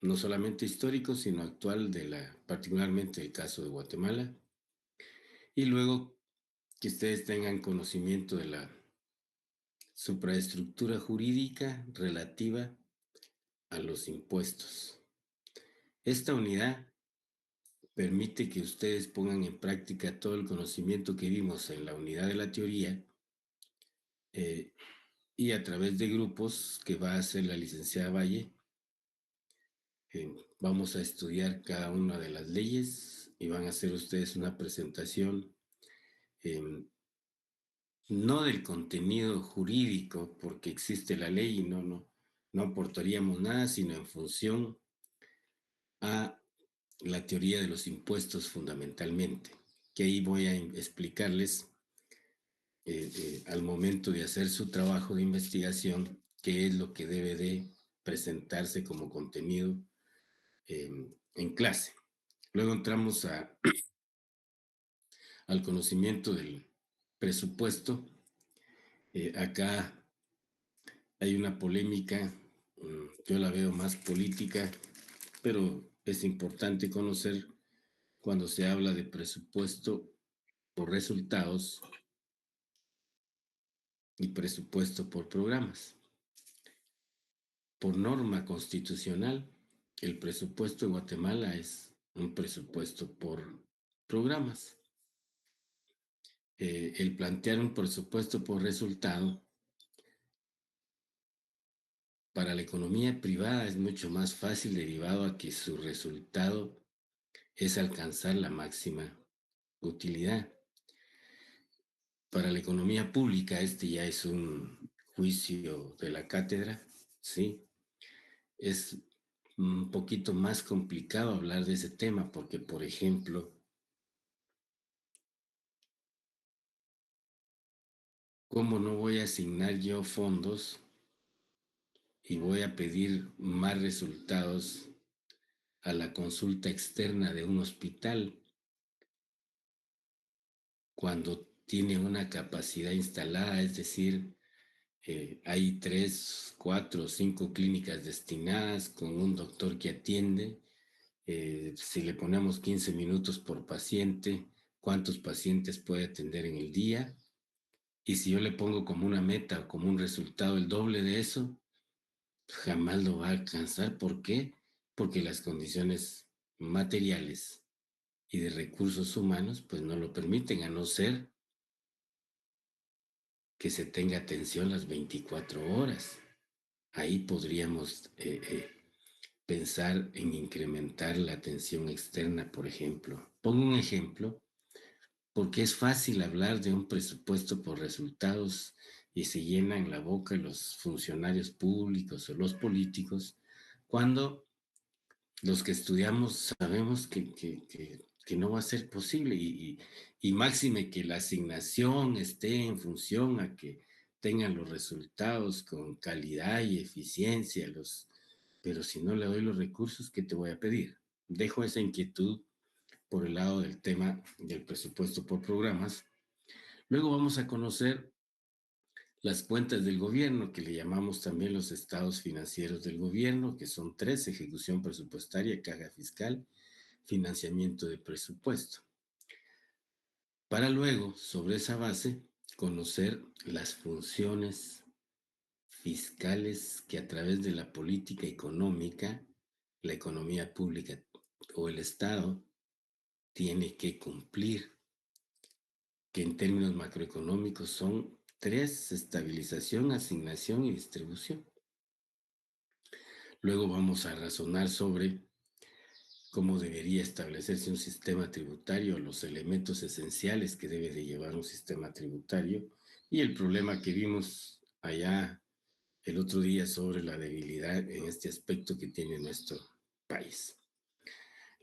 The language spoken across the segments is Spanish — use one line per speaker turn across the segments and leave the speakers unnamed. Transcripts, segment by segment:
no solamente histórico, sino actual, particularmente el caso de Guatemala. Y luego que ustedes tengan conocimiento de la supraestructura jurídica relativa a los impuestos. Esta unidad permite que ustedes pongan en práctica todo el conocimiento que vimos en la unidad de la teoría y a través de grupos que va a hacer la licenciada Valle. Vamos a estudiar cada una de las leyes y van a hacer ustedes una presentación no del contenido jurídico, porque existe la ley y no aportaríamos nada, sino en función a la teoría de los impuestos fundamentalmente, que ahí voy a explicarles al momento de hacer su trabajo de investigación qué es lo que debe de presentarse como contenido en clase. Luego entramos al conocimiento del presupuesto. Acá hay una polémica, yo la veo más política, pero es importante conocer cuando se habla de presupuesto por resultados y presupuesto por programas. Por norma constitucional, el presupuesto de Guatemala es un presupuesto por programas. El plantear un presupuesto por resultado para la economía privada es mucho más fácil derivado a que su resultado es alcanzar la máxima utilidad. Para la economía pública este ya es un juicio de la cátedra, ¿sí? Es un poquito más complicado hablar de ese tema porque, por ejemplo, ¿cómo no voy a asignar yo fondos y voy a pedir más resultados a la consulta externa de un hospital cuando tiene una capacidad instalada? Es decir, hay 3, 4, 5 clínicas destinadas con un doctor que atiende. Si le ponemos 15 minutos por paciente, ¿cuántos pacientes puede atender en el día? Y si yo le pongo como una meta, como un resultado, el doble de eso, jamás lo va a alcanzar. ¿Por qué? Porque las condiciones materiales y de recursos humanos pues no lo permiten, a no ser que se tenga atención las 24 horas. Ahí podríamos pensar en incrementar la atención externa, por ejemplo. Pongo un ejemplo porque es fácil hablar de un presupuesto por resultados y se llenan la boca los funcionarios públicos o los políticos, cuando los que estudiamos sabemos que no va a ser posible y máxime que la asignación esté en función a que tengan los resultados con calidad y eficiencia, pero si no le doy los recursos, ¿qué te voy a pedir? Dejo esa inquietud por el lado del tema del presupuesto por programas. Luego vamos a conocer las cuentas del gobierno, que le llamamos también los estados financieros del gobierno, que son 3: ejecución presupuestaria, caja fiscal, financiamiento de presupuesto. Para luego, sobre esa base, conocer las funciones fiscales que a través de la política económica, la economía pública o el Estado tiene que cumplir, que en términos macroeconómicos son 3: estabilización, asignación y distribución. Luego vamos a razonar sobre cómo debería establecerse un sistema tributario, los elementos esenciales que debe de llevar un sistema tributario y el problema que vimos allá el otro día sobre la debilidad en este aspecto que tiene nuestro país.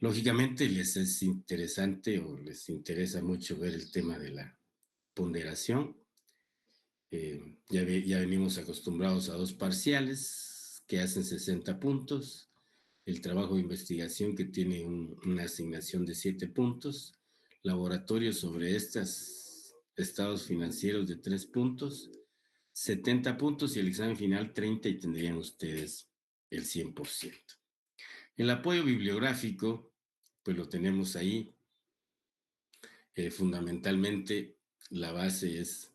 Lógicamente les es interesante o les interesa mucho ver el tema de la ponderación. Ya venimos acostumbrados a 2 parciales que hacen 60 puntos, el trabajo de investigación que tiene una asignación de 7 puntos, laboratorio sobre estos estados financieros de 3 puntos, 70 puntos y el examen final 30 y tendrían ustedes el 100%. El apoyo bibliográfico, pues lo tenemos ahí. Fundamentalmente, la base es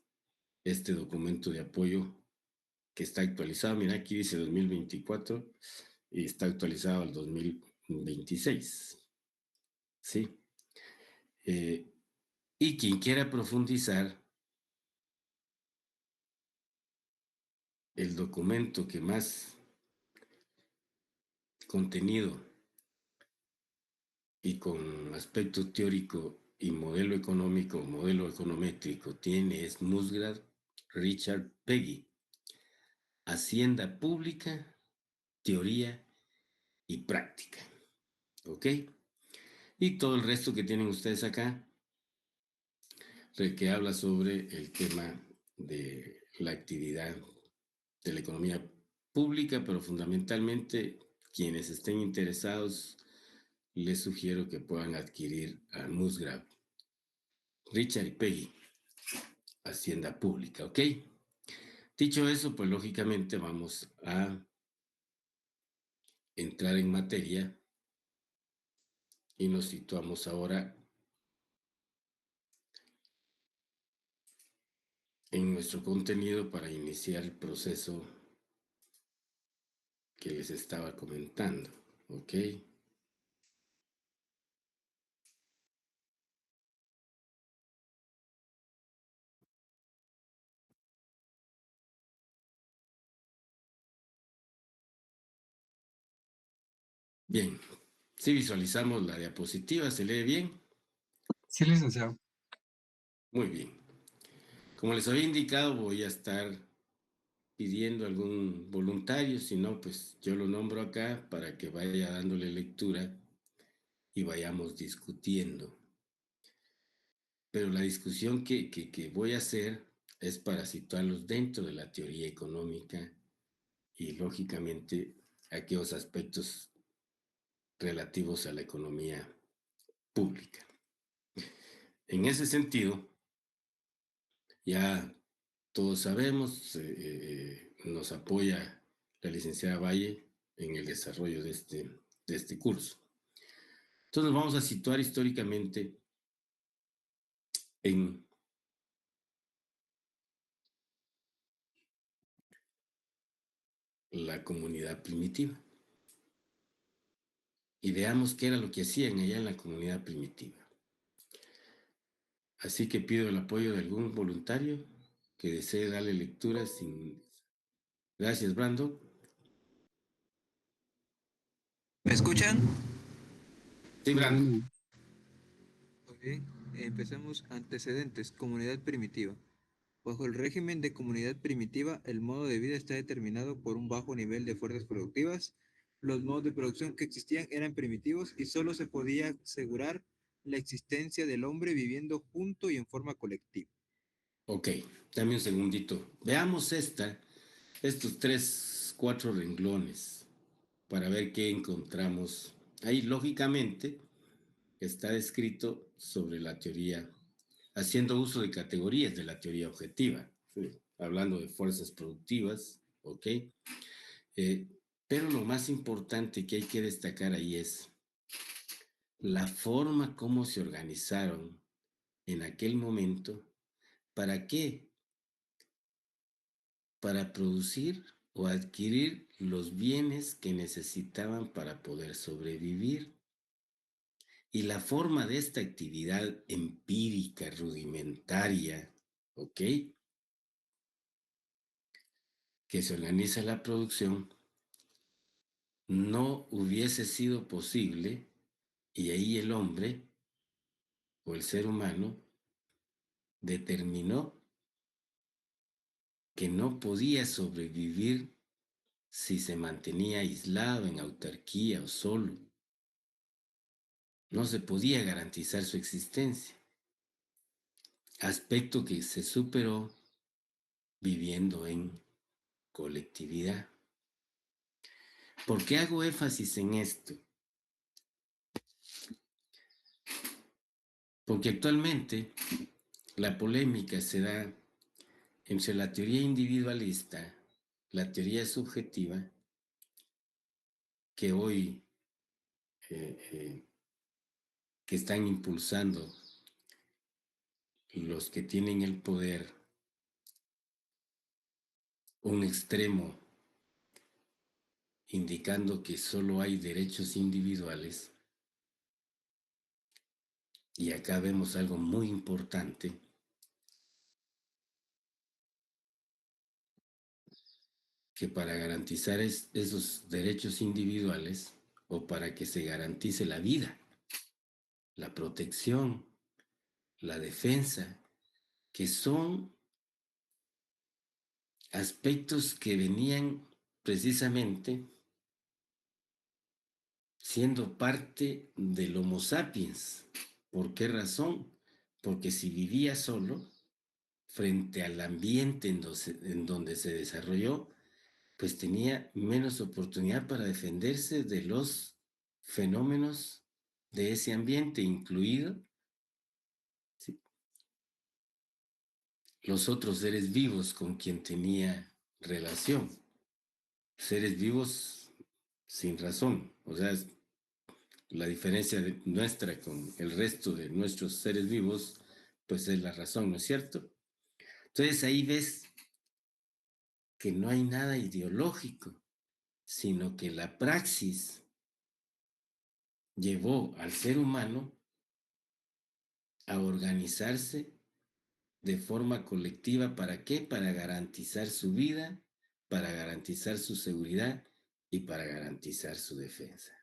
este documento de apoyo que está actualizado. Mira, aquí dice 2024 y está actualizado al 2026. ¿Sí? Y quien quiera profundizar, el documento que más contenido y con aspecto teórico y modelo económico, modelo econométrico tiene es Musgrave Richard Peggy, Hacienda Pública, Teoría y Práctica. ¿Ok? Y todo el resto que tienen ustedes acá, que habla sobre el tema de la actividad de la economía pública, pero fundamentalmente quienes estén interesados, les sugiero que puedan adquirir a Musgrave, Richard y Peggy, Hacienda Pública, ¿ok? Dicho eso, pues lógicamente vamos a entrar en materia y nos situamos ahora en nuestro contenido para iniciar el proceso que les estaba comentando, ¿ok? Bien, si visualizamos la diapositiva, ¿se lee bien?
Sí, licenciado.
Muy bien. Como les había indicado, voy a estar pidiendo algún voluntario, si no, pues yo lo nombro acá para que vaya dándole lectura y vayamos discutiendo. Pero la discusión que voy a hacer es para situarlos dentro de la teoría económica y, lógicamente, aquellos aspectos relativos a la economía pública. En ese sentido, ya todos sabemos, nos apoya la licenciada Valle en el desarrollo de este curso. Entonces vamos a situar históricamente en la comunidad primitiva y veamos qué era lo que hacían allá en la comunidad primitiva. Así que pido el apoyo de algún voluntario que desee darle lectura sin... Gracias, Brando.
¿Me escuchan?
Sí, Brando.
Bueno,
Ok, empecemos. Antecedentes. Comunidad primitiva. Bajo el régimen de comunidad primitiva, el modo de vida está determinado por un bajo nivel de fuerzas productivas. Los modos de producción que existían eran primitivos y solo se podía asegurar la existencia del hombre viviendo junto y en forma colectiva.
Ok, dame un segundito. Veamos estos 3, 4 renglones para ver qué encontramos. Ahí, lógicamente, está descrito sobre la teoría, haciendo uso de categorías de la teoría objetiva, ¿sí? Hablando de fuerzas productivas, ¿ok? Eh, pero lo más importante que hay que destacar ahí es la forma como se organizaron en aquel momento. ¿Para qué? Para producir o adquirir los bienes que necesitaban para poder sobrevivir. Y la forma de esta actividad empírica, rudimentaria, ¿ok? Que se organiza la producción, no hubiese sido posible y ahí el hombre o el ser humano determinó que no podía sobrevivir si se mantenía aislado en autarquía o solo. No se podía garantizar su existencia, aspecto que se superó viviendo en colectividad. ¿Por qué hago énfasis en esto? Porque actualmente la polémica se da entre la teoría individualista, la teoría subjetiva, que hoy que están impulsando los que tienen el poder, un extremo indicando que solo hay derechos individuales, y acá vemos algo muy importante, que para garantizar esos derechos individuales, o para que se garantice la vida, la protección, la defensa, que son aspectos que venían precisamente siendo parte del Homo sapiens. ¿Por qué razón? Porque si vivía solo, frente al ambiente en donde se desarrolló, pues tenía menos oportunidad para defenderse de los fenómenos de ese ambiente, incluido, ¿sí?, los otros seres vivos con quien tenía relación. Seres vivos sin razón, o sea, la diferencia nuestra con el resto de nuestros seres vivos, pues es la razón, ¿no es cierto? Entonces ahí ves que no hay nada ideológico, sino que la praxis llevó al ser humano a organizarse de forma colectiva. ¿Para qué? Para garantizar su vida, para garantizar su seguridad y para garantizar su defensa.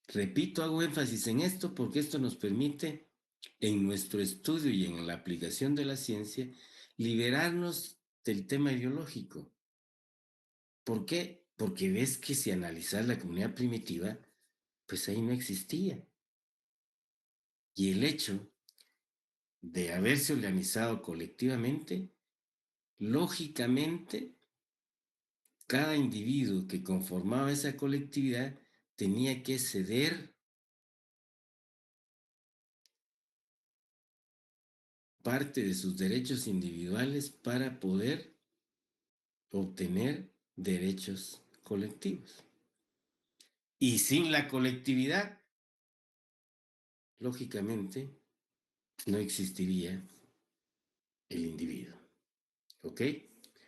Repito, hago énfasis en esto porque esto nos permite, en nuestro estudio y en la aplicación de la ciencia, liberarnos del tema ideológico. ¿Por qué? Porque ves que si analizas la comunidad primitiva, pues ahí no existía. Y el hecho de haberse organizado colectivamente, lógicamente, cada individuo que conformaba esa colectividad tenía que ceder parte de sus derechos individuales para poder obtener derechos colectivos. Y sin la colectividad, lógicamente, no existiría el individuo. ¿Ok?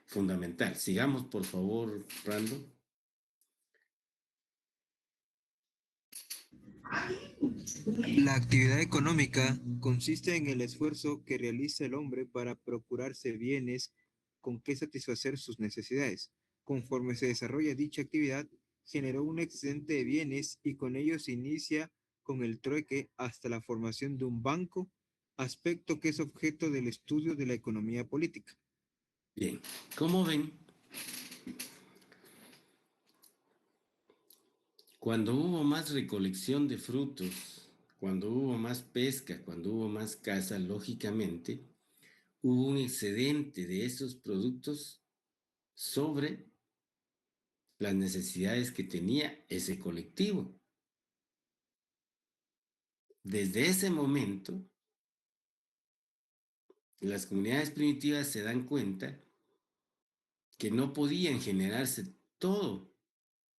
Fundamental. Sigamos, por favor, Rando.
La actividad económica consiste en el esfuerzo que realiza el hombre para procurarse bienes con que satisfacer sus necesidades. Conforme se desarrolla dicha actividad, generó un excedente de bienes y con ello se inicia con el trueque hasta la formación de un banco, aspecto que es objeto del estudio de la economía política.
Bien, como ven, cuando hubo más recolección de frutos, cuando hubo más pesca, cuando hubo más caza, lógicamente, hubo un excedente de esos productos sobre las necesidades que tenía ese colectivo. Desde ese momento, las comunidades primitivas se dan cuenta que no podían generarse todo,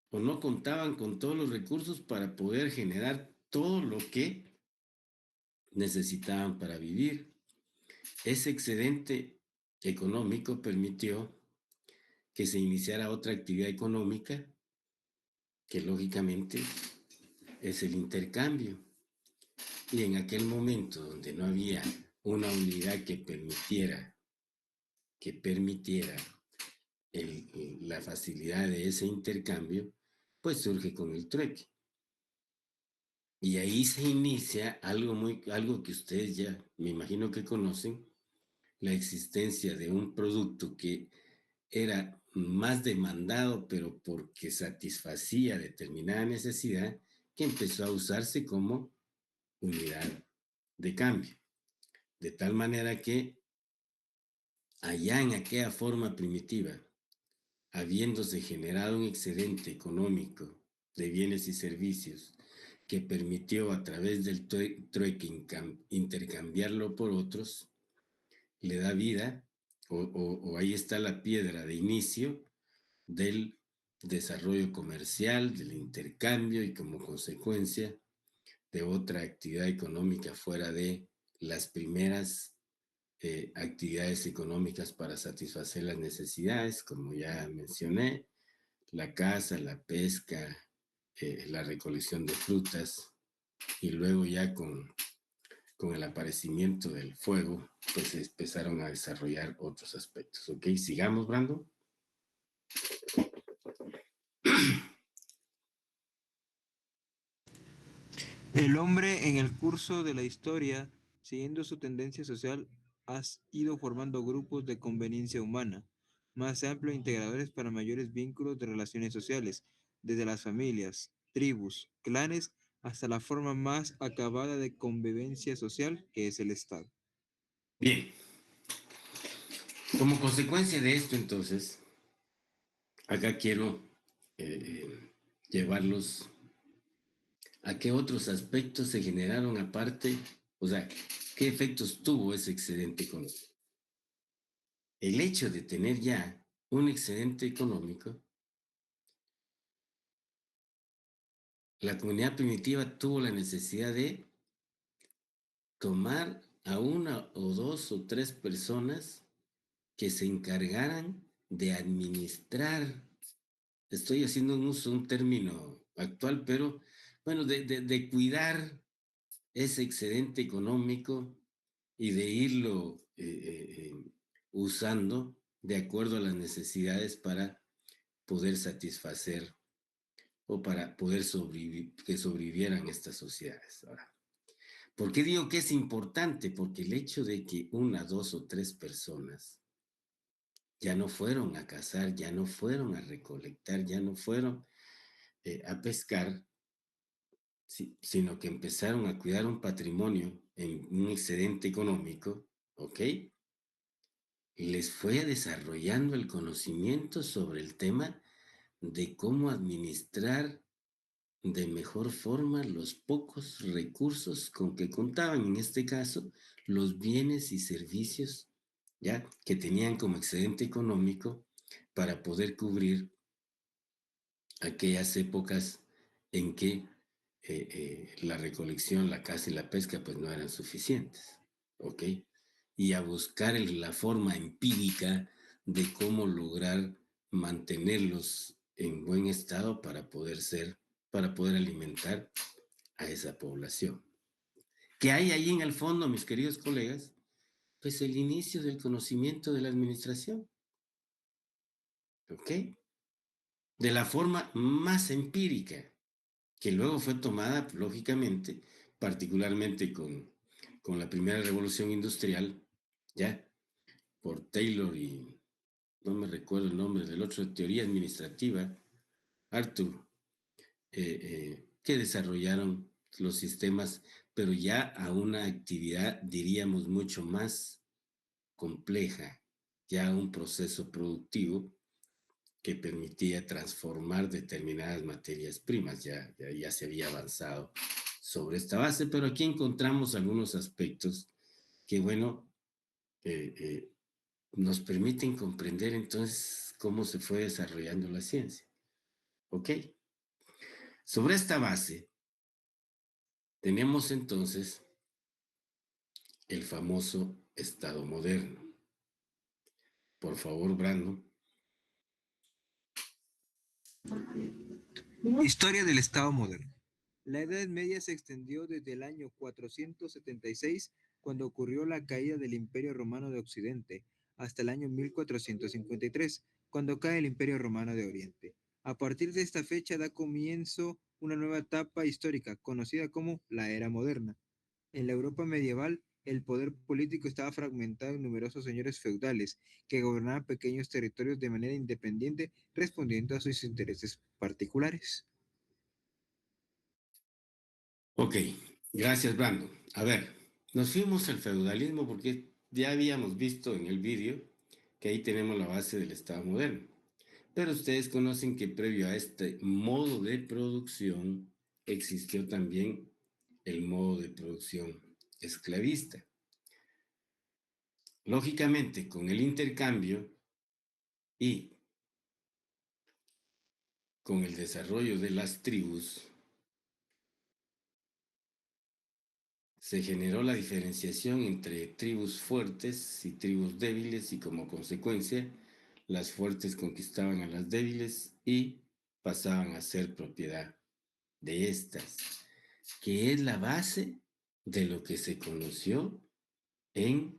o no contaban con todos los recursos para poder generar todo lo que necesitaban para vivir. Ese excedente económico permitió que se iniciara otra actividad económica, que lógicamente es el intercambio. Y en aquel momento donde no había una unidad que permitiera la facilidad de ese intercambio, pues surge con el trueque. Y ahí se inicia algo que ustedes ya me imagino que conocen, la existencia de un producto que era más demandado, pero porque satisfacía determinada necesidad, que empezó a usarse como unidad de cambio. De tal manera que allá en aquella forma primitiva, habiéndose generado un excedente económico de bienes y servicios que permitió a través del trueque intercambiarlo por otros, le da vida, o ahí está la piedra de inicio del desarrollo comercial, del intercambio y como consecuencia de otra actividad económica fuera de las primeras actividades económicas para satisfacer las necesidades, como ya mencioné, la caza, la pesca, la recolección de frutas, y luego ya con el aparecimiento del fuego, pues se empezaron a desarrollar otros aspectos. ¿Ok? Sigamos, Brando.
El hombre en el curso de la historia, siguiendo su tendencia social, ha ido formando grupos de conveniencia humana, más amplios e integradores para mayores vínculos de relaciones sociales, desde las familias, tribus, clanes, hasta la forma más acabada de convivencia social que es el Estado.
Bien, como consecuencia de esto, entonces, acá quiero llevarlos a qué otros aspectos se generaron aparte, o sea, qué efectos tuvo ese excedente económico. El hecho de tener ya un excedente económico, la comunidad primitiva tuvo la necesidad de tomar a una o dos o tres personas que se encargaran de administrar. Estoy haciendo un uso, un término actual, pero bueno, de cuidar ese excedente económico y de irlo usando de acuerdo a las necesidades para poder satisfacer o para poder que sobrevivieran estas sociedades. Ahora, ¿por qué digo que es importante? Porque el hecho de que una, dos o tres personas ya no fueron a cazar, ya no fueron a recolectar, ya no fueron a pescar, sino que empezaron a cuidar un patrimonio en un excedente económico, ¿ok? Les fue desarrollando el conocimiento sobre el tema de cómo administrar de mejor forma los pocos recursos con que contaban, en este caso, los bienes y servicios, ya que tenían como excedente económico para poder cubrir aquellas épocas en que la recolección, la caza y la pesca pues no eran suficientes, ¿ok? Y a buscar la forma empírica de cómo lograr mantenerlos en buen estado para poder alimentar a esa población. ¿Qué hay ahí en el fondo, mis queridos colegas? Pues el inicio del conocimiento de la administración, ¿ok? De la forma más empírica, que luego fue tomada, lógicamente, particularmente con la primera revolución industrial, ¿ya? Por Taylor y no me recuerdo el nombre del otro, teoría administrativa, Arthur, que desarrollaron los sistemas, pero ya a una actividad, diríamos, mucho más compleja, ya un proceso productivo que permitía transformar determinadas materias primas. Ya se había avanzado sobre esta base, pero aquí encontramos algunos aspectos que, bueno, eh, eh, nos permiten comprender entonces cómo se fue desarrollando la ciencia. ¿Ok? Sobre esta base, tenemos entonces el famoso Estado moderno. Por favor, Brandon.
Historia del Estado moderno. La Edad Media se extendió desde el año 476, cuando ocurrió la caída del Imperio Romano de Occidente, hasta el año 1453, cuando cae el Imperio Romano de Oriente. A partir de esta fecha da comienzo una nueva etapa histórica, conocida como la Era Moderna. En la Europa medieval, el poder político estaba fragmentado en numerosos señores feudales que gobernaban pequeños territorios de manera independiente, respondiendo a sus intereses particulares.
Ok, gracias, Brandon. A ver, nos fuimos al feudalismo porque ya habíamos visto en el vídeo que ahí tenemos la base del Estado moderno. Pero ustedes conocen que previo a este modo de producción existió también el modo de producción esclavista. Lógicamente, con el intercambio y con el desarrollo de las tribus, se generó la diferenciación entre tribus fuertes y tribus débiles y como consecuencia las fuertes conquistaban a las débiles y pasaban a ser propiedad de estas, que es la base de lo que se conoció en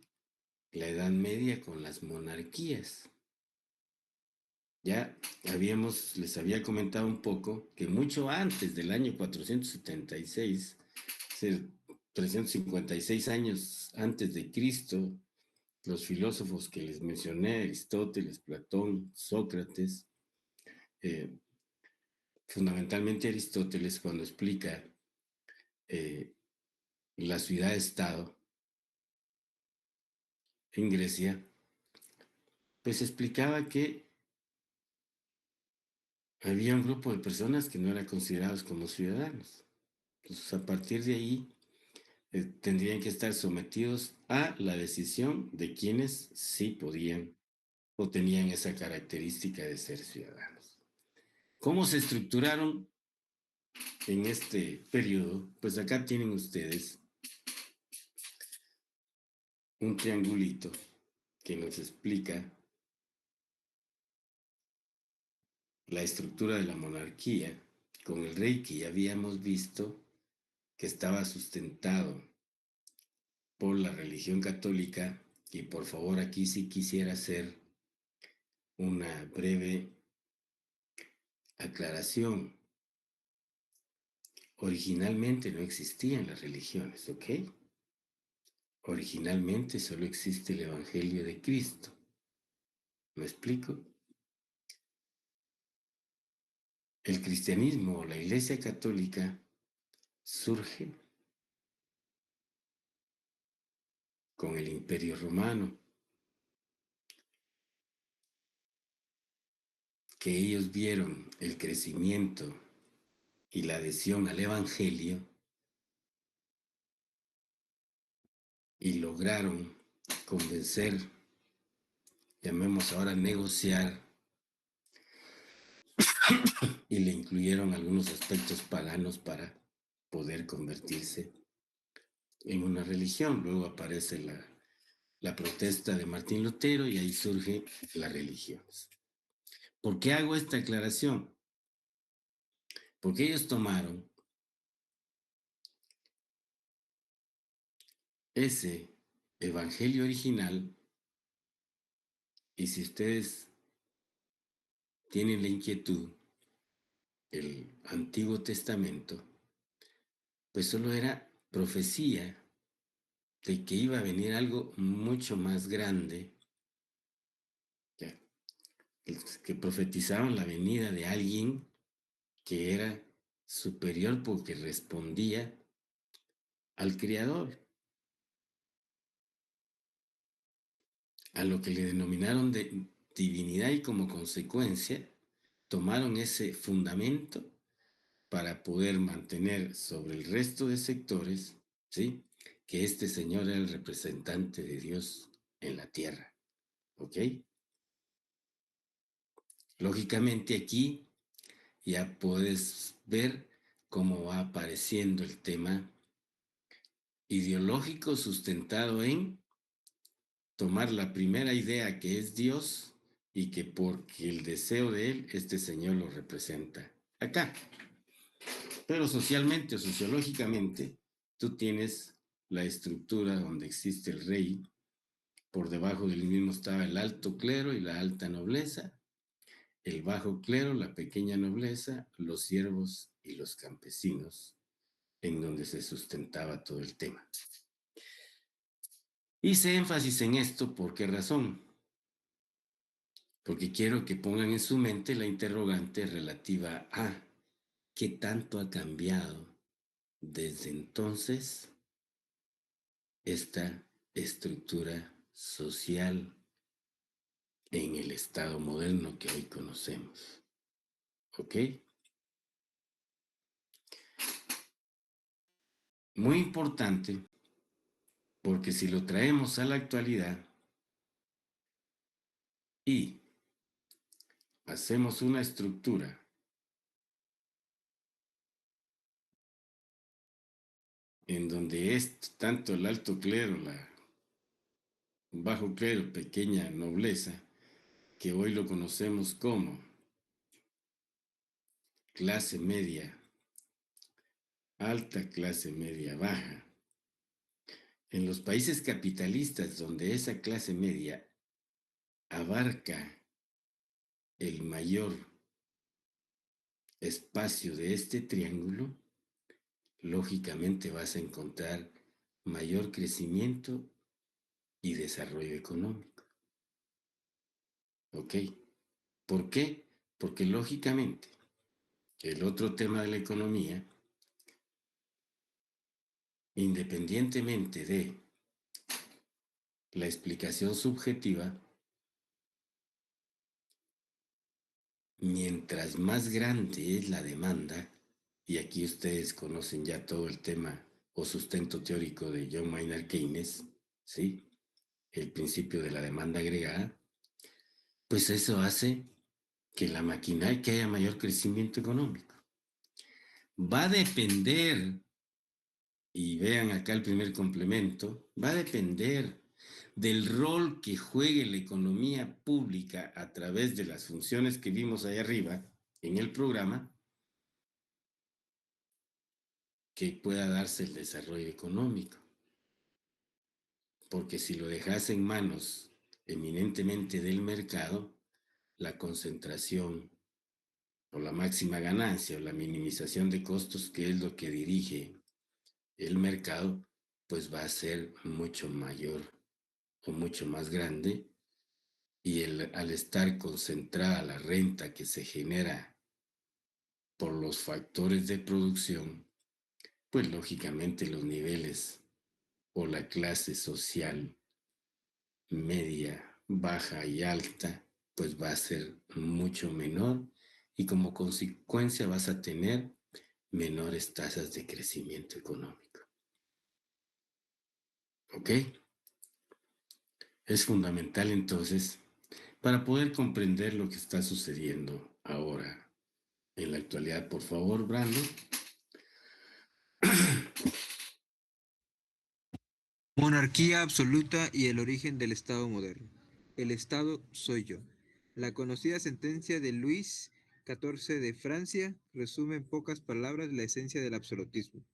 la Edad Media con las monarquías. Ya les había comentado un poco que mucho antes del año 476, 356 años antes de Cristo, los filósofos que les mencioné, Aristóteles, Platón, Sócrates, fundamentalmente Aristóteles, cuando explica la ciudad-estado en Grecia, pues explicaba que había un grupo de personas que no eran considerados como ciudadanos. Entonces, a partir de ahí, tendrían que estar sometidos a la decisión de quienes sí podían o tenían esa característica de ser ciudadanos. ¿Cómo se estructuraron en este periodo? Pues acá tienen ustedes un triangulito que nos explica la estructura de la monarquía con el rey que ya habíamos visto que estaba sustentado por la religión católica. Y por favor, aquí sí quisiera hacer una breve aclaración. Originalmente no existían las religiones, ¿ok? Originalmente solo existe el Evangelio de Cristo. ¿Me explico? El cristianismo o la Iglesia Católica surge con el Imperio Romano, que ellos vieron el crecimiento y la adhesión al Evangelio y lograron convencer, llamemos ahora negociar, y le incluyeron algunos aspectos paganos para poder convertirse en una religión. Luego aparece la protesta de Martín Lutero y ahí surge las religiones. ¿Por qué hago esta aclaración? Porque ellos tomaron ese evangelio original y si ustedes tienen la inquietud, el Antiguo Testamento, pues solo era profecía de que iba a venir algo mucho más grande, que profetizaban la venida de alguien que era superior porque respondía al Creador, a lo que le denominaron de divinidad y como consecuencia tomaron ese fundamento para poder mantener sobre el resto de sectores, ¿sí?, que este Señor era el representante de Dios en la tierra, ¿ok? Lógicamente aquí ya puedes ver cómo va apareciendo el tema ideológico sustentado en tomar la primera idea que es Dios y que porque el deseo de Él, este Señor lo representa acá. Pero socialmente o sociológicamente, tú tienes la estructura donde existe el rey, por debajo del mismo estaba el alto clero y la alta nobleza, el bajo clero, la pequeña nobleza, los siervos y los campesinos, en donde se sustentaba todo el tema. Hice énfasis en esto, ¿por qué razón? Porque quiero que pongan en su mente la interrogante relativa a qué tanto ha cambiado desde entonces esta estructura social en el estado moderno que hoy conocemos. ¿Ok? Muy importante, porque si lo traemos a la actualidad y hacemos una estructura en donde es tanto el alto clero, la bajo clero, pequeña nobleza, que hoy lo conocemos como clase media, alta clase media baja. En los países capitalistas donde esa clase media abarca el mayor espacio de este triángulo, lógicamente vas a encontrar mayor crecimiento y desarrollo económico. ¿Ok? ¿Por qué? Porque lógicamente el otro tema de la economía, independientemente de la explicación subjetiva, mientras más grande es la demanda, y aquí ustedes conocen ya todo el tema o sustento teórico de John Maynard Keynes, ¿sí? El principio de la demanda agregada, pues eso hace que la maquinaria, que haya mayor crecimiento económico. Va a depender, y vean acá el primer complemento, va a depender del rol que juegue la economía pública a través de las funciones que vimos ahí arriba en el programa, que pueda darse el desarrollo económico. Porque si lo dejas en manos eminentemente del mercado, la concentración o la máxima ganancia o la minimización de costos, que es lo que dirige el mercado, pues va a ser mucho mayor o mucho más grande, y al estar concentrada la renta que se genera por los factores de producción, pues lógicamente los niveles o la clase social media, baja y alta, pues va a ser mucho menor, y como consecuencia vas a tener menores tasas de crecimiento económico. ¿Ok? Es fundamental entonces para poder comprender lo que está sucediendo ahora en la actualidad. Por favor, Brando.
Monarquía absoluta y el origen del Estado moderno. El Estado soy yo. La conocida sentencia de Luis XIV de Francia resume en pocas palabras la esencia del absolutismo.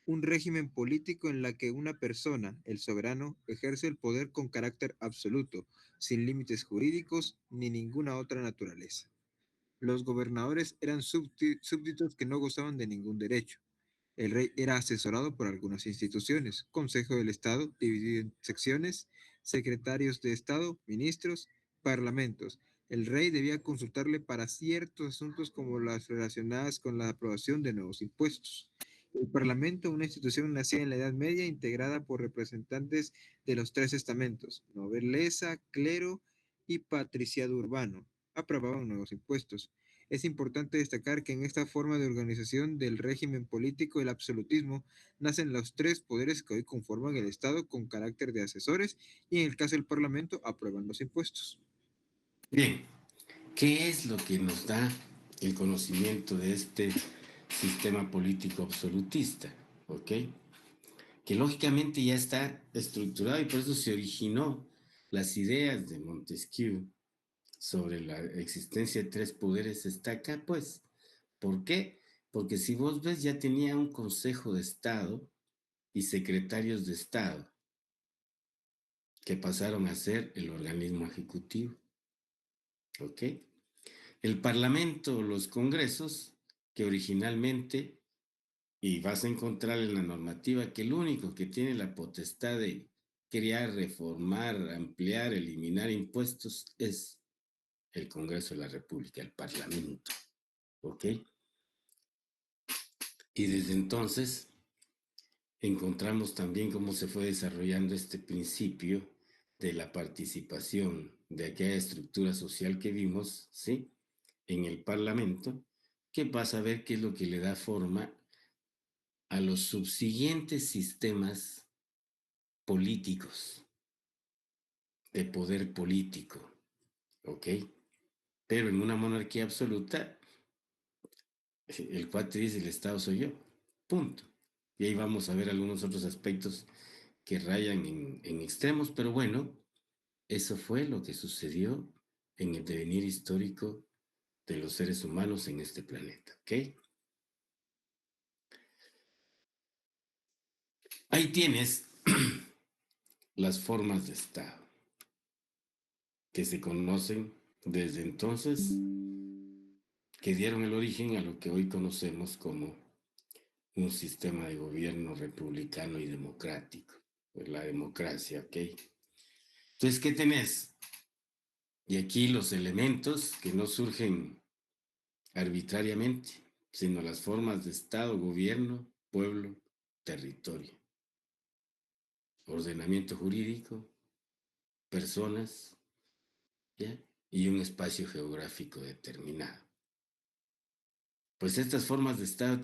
Un régimen político en la que una persona, el soberano, ejerce el poder con carácter absoluto, sin límites jurídicos ni ninguna otra naturaleza. Los gobernadores eran súbditos que no gozaban de ningún derecho. El rey era asesorado por algunas instituciones, Consejo del Estado, dividido en secciones, secretarios de Estado, ministros, parlamentos. El rey debía consultarle para ciertos asuntos como las relacionadas con la aprobación de nuevos impuestos. El Parlamento, una institución nacida en la Edad Media, integrada por representantes de los tres estamentos, nobleza, clero y patriciado urbano, aprobaban nuevos impuestos. Es importante destacar que en esta forma de organización del régimen político, el absolutismo, nacen los tres poderes que hoy conforman el Estado con carácter de asesores y en el caso del Parlamento aprueban los impuestos.
Bien, ¿qué es lo que nos da el conocimiento de este sistema político absolutista? ¿Ok? Que lógicamente ya está estructurado, y por eso se originó las ideas de Montesquieu sobre la existencia de tres poderes está acá, pues. ¿Por qué? Porque si vos ves, ya tenía un Consejo de Estado y secretarios de Estado que pasaron a ser el organismo ejecutivo. ¿Ok? El Parlamento, los congresos, que originalmente, y vas a encontrar en la normativa que el único que tiene la potestad de crear, reformar, ampliar, eliminar impuestos es el Congreso de la República, el Parlamento. ¿Ok? Y desde entonces encontramos también cómo se fue desarrollando este principio de la participación de aquella estructura social que vimos, ¿sí? En el Parlamento, que pasa a ver qué es lo que le da forma a los subsiguientes sistemas políticos, de poder político, ¿ok? Pero en una monarquía absoluta, el cuate dice: el Estado soy yo, punto. Y ahí vamos a ver algunos otros aspectos que rayan en extremos, pero bueno, eso fue lo que sucedió en el devenir histórico de los seres humanos en este planeta, ¿ok? Ahí tienes las formas de Estado que se conocen desde entonces, que dieron el origen a lo que hoy conocemos como un sistema de gobierno republicano y democrático, pues la democracia, ¿ok? Entonces, ¿qué tenés? Y aquí los elementos que no surgen arbitrariamente, sino las formas de Estado, gobierno, pueblo, territorio, ordenamiento jurídico, personas, ¿ya? Y un espacio geográfico determinado. Pues estas formas de Estado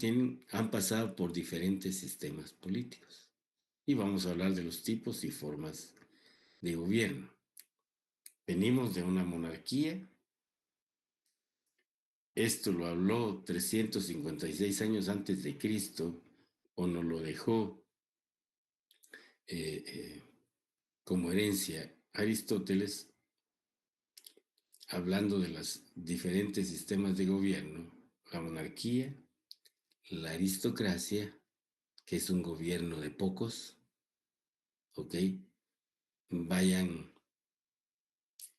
han pasado por diferentes sistemas políticos. Y vamos a hablar de los tipos y formas de gobierno. Venimos de una monarquía. Esto lo habló 356 años antes de Cristo, o nos lo dejó como herencia Aristóteles, hablando de los diferentes sistemas de gobierno: la monarquía, la aristocracia, que es un gobierno de pocos, ¿ok? Vayan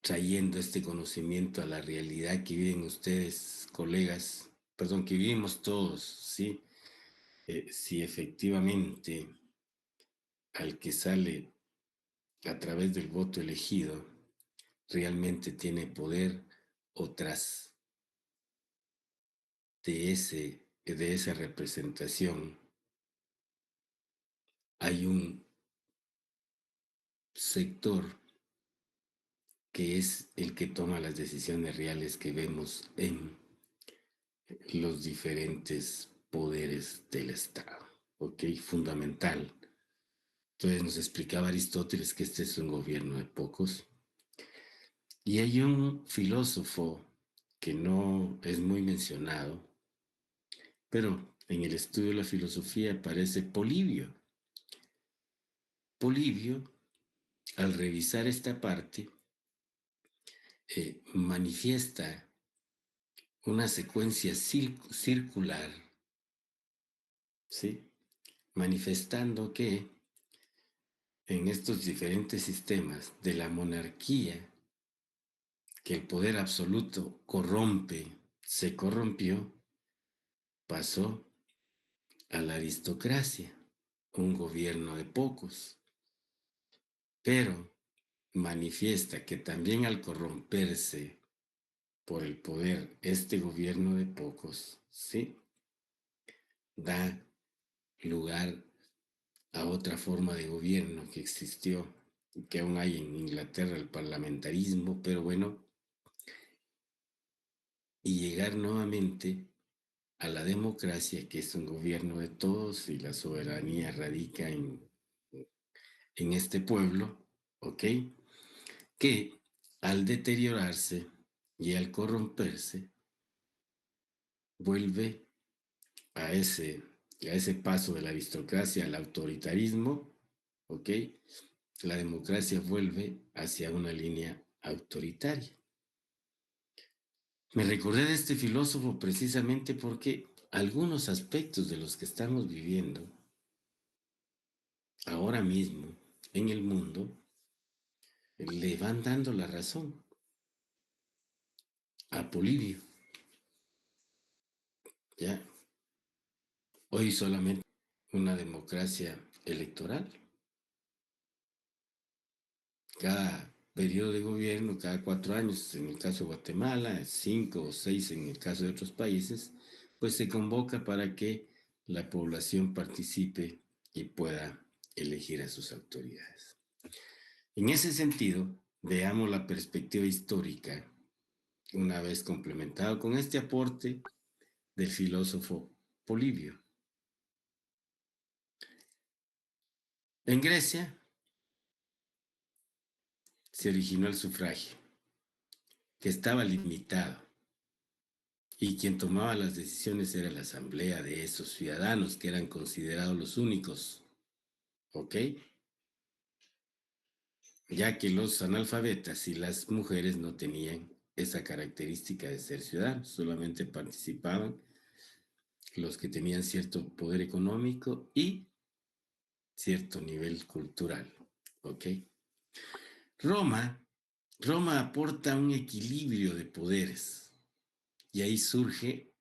trayendo este conocimiento a la realidad que viven ustedes, colegas, perdón, que vivimos todos, ¿sí? Si efectivamente al que sale a través del voto elegido realmente tiene poder, o tras de esa representación hay un sector que es el que toma las decisiones reales que vemos en los diferentes poderes del Estado, ¿ok? Fundamental. Entonces nos explicaba Aristóteles que este es un gobierno de pocos. Y hay un filósofo que no es muy mencionado, pero en el estudio de la filosofía aparece Polibio. Polibio, al revisar esta parte, manifiesta una secuencia circular, ¿sí? Manifestando que en estos diferentes sistemas de la monarquía, que el poder absoluto corrompe, se corrompió, pasó a la aristocracia, un gobierno de pocos, pero manifiesta que también al corromperse por el poder este gobierno de pocos, ¿sí? Da lugar a otra forma de gobierno que existió, que aún hay en Inglaterra, el parlamentarismo, pero bueno, y llegar nuevamente a la democracia, que es un gobierno de todos y la soberanía radica en este pueblo, ¿ok? Que al deteriorarse y al corromperse, vuelve a ese paso de la aristocracia al autoritarismo, ¿ok? La democracia vuelve hacia una línea autoritaria. Me recordé de este filósofo precisamente porque algunos aspectos de los que estamos viviendo ahora mismo en el mundo le van dando la razón a Polibio. Ya, hoy solamente una democracia electoral. Cada periodo de gobierno, cada 4 años, en el caso de Guatemala, 5 o 6 en el caso de otros países, pues se convoca para que la población participe y pueda elegir a sus autoridades. En ese sentido, veamos la perspectiva histórica, una vez complementado con este aporte del filósofo Polibio. En Grecia se originó el sufragio, que estaba limitado, Y quien tomaba las decisiones era la asamblea de esos ciudadanos que eran considerados los únicos, ¿ok? Ya que los analfabetas y las mujeres no tenían esa característica de ser ciudadanos, solamente participaban los que tenían cierto poder económico y cierto nivel cultural, ¿ok? Roma, Roma aporta un equilibrio de poderes y ahí surge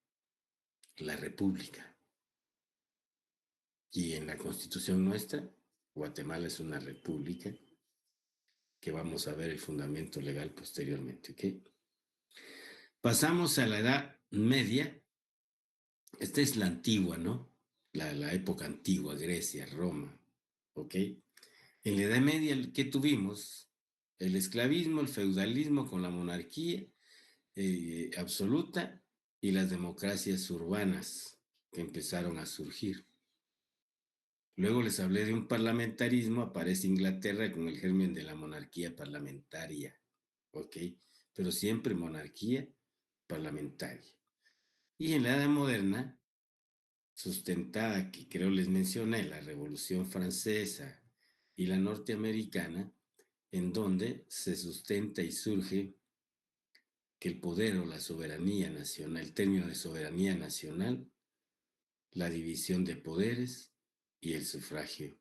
la república. Y en la constitución nuestra, Guatemala es una república que vamos a ver el fundamento legal posteriormente, ¿ok? Pasamos a la Edad Media. Esta es la antigua, ¿no? La época antigua, Grecia, Roma, ¿ok? En la Edad Media, ¿qué tuvimos? El esclavismo, el feudalismo con la monarquía absoluta y las democracias urbanas que empezaron a surgir. Luego les hablé de un parlamentarismo, aparece Inglaterra con el germen de la monarquía parlamentaria, ¿ok? Pero siempre monarquía parlamentaria. Y en la Edad Moderna, sustentada, que creo les mencioné, la Revolución Francesa y la norteamericana, en donde se sustenta y surge que el poder o la soberanía nacional, el término de soberanía nacional, la división de poderes y el sufragio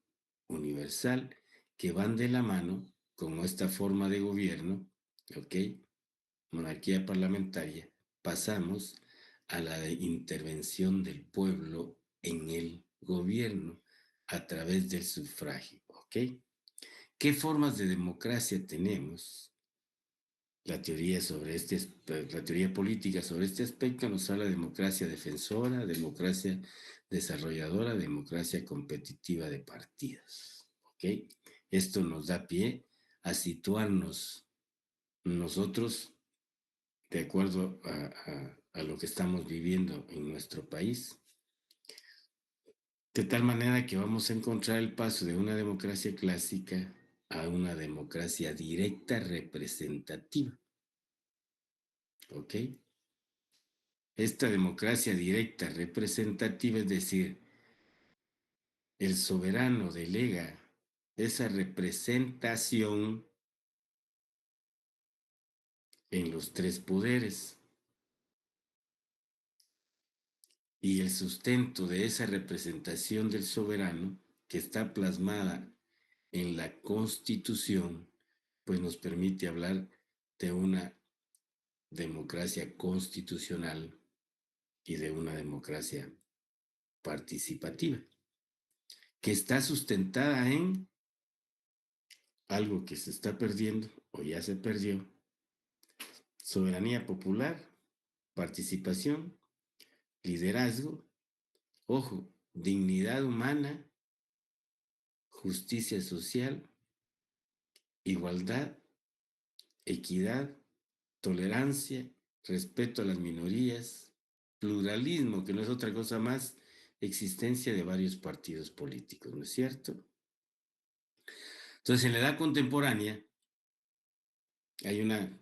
universal, que van de la mano con esta forma de gobierno, ¿ok? Monarquía parlamentaria, pasamos a la intervención del pueblo en el gobierno a través del sufragio, ¿ok? ¿Qué formas de democracia tenemos? La teoría la teoría política sobre este aspecto nos habla de democracia defensora, democracia desarrolladora, democracia competitiva de partidos, ¿ok? Esto nos da pie a situarnos nosotros de acuerdo a lo que estamos viviendo en nuestro país, de tal manera que vamos a encontrar el paso de una democracia clásica a una democracia directa representativa, ¿ok? Esta democracia directa representativa, es decir, el soberano delega esa representación en los tres poderes y el sustento de esa representación del soberano que está plasmada en la Constitución, pues nos permite hablar de una democracia constitucional y de una democracia participativa, que está sustentada en algo que se está perdiendo o ya se perdió: soberanía popular, participación, liderazgo, ojo, dignidad humana, justicia social, igualdad, equidad, tolerancia, respeto a las minorías, pluralismo, que no es otra cosa más, existencia de varios partidos políticos, ¿no es cierto? Entonces, en la edad contemporánea hay una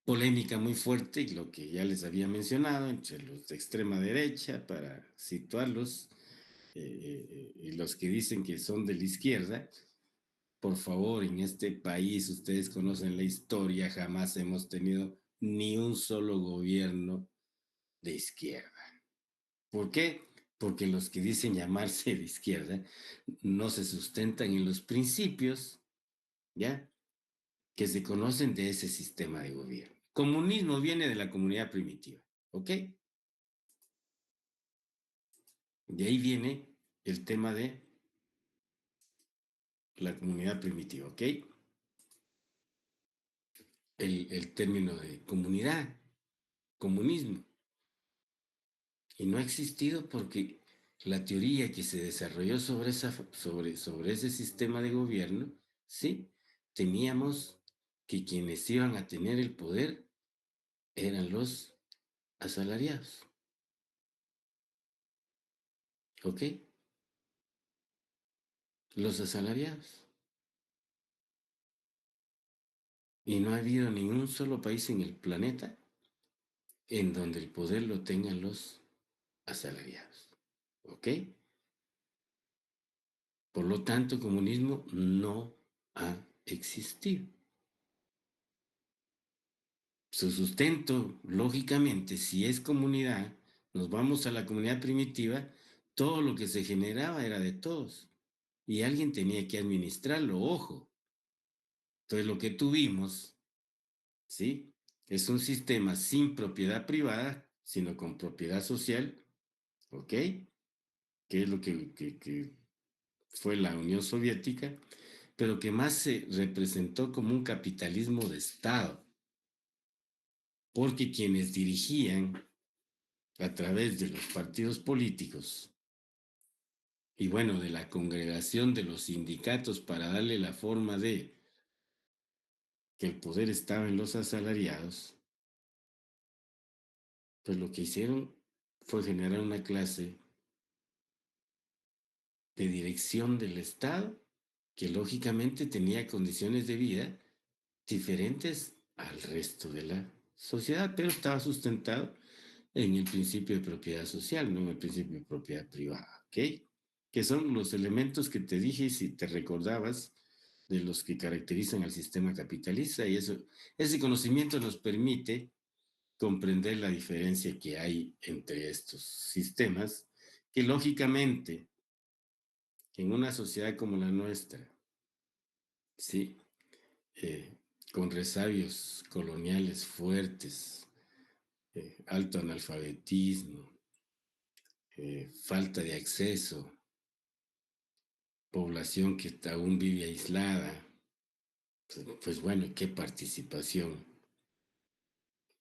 polémica muy fuerte, y lo que ya les había mencionado, entre los de extrema derecha, para situarlos, y los que dicen que son de la izquierda. Por favor, en este país, ustedes conocen la historia, jamás hemos tenido ni un solo gobierno de izquierda. ¿Por qué? Porque los que dicen llamarse de izquierda no se sustentan en los principios, ¿ya?, que se conocen de ese sistema de gobierno. Comunismo viene de la comunidad primitiva, ¿ok? De ahí viene el tema de la comunidad primitiva, ¿ok? El término de comunidad, comunismo. Y no ha existido porque la teoría que se desarrolló sobre ese sistema de gobierno, sí, teníamos que quienes iban a tener el poder eran los asalariados, ¿ok? Los asalariados. Y no ha habido ningún solo país en el planeta en donde el poder lo tengan los asalariados. ¿Ok? Por lo tanto, comunismo no ha existido. Su sustento, lógicamente, si es comunidad, nos vamos a la comunidad primitiva, todo lo que se generaba era de todos y alguien tenía que administrarlo, ojo. Entonces lo que tuvimos, ¿sí? Es un sistema sin propiedad privada, sino con propiedad social, ¿ok? Que es lo que fue la Unión Soviética, pero que más se representó como un capitalismo de Estado, porque quienes dirigían a través de los partidos políticos y bueno, de la congregación de los sindicatos para darle la forma de que el poder estaba en los asalariados, pues lo que hicieron fue generar una clase de dirección del Estado que lógicamente tenía condiciones de vida diferentes al resto de la sociedad, pero estaba sustentado en el principio de propiedad social, no en el principio de propiedad privada, ¿ok? Que son los elementos que te dije, si te recordabas, de los que caracterizan al sistema capitalista, y eso, ese conocimiento nos permite comprender la diferencia que hay entre estos sistemas, que lógicamente, en una sociedad como la nuestra, sí, eh, con resabios coloniales fuertes, alto analfabetismo, falta de acceso, población que aún vive aislada, pues bueno, qué participación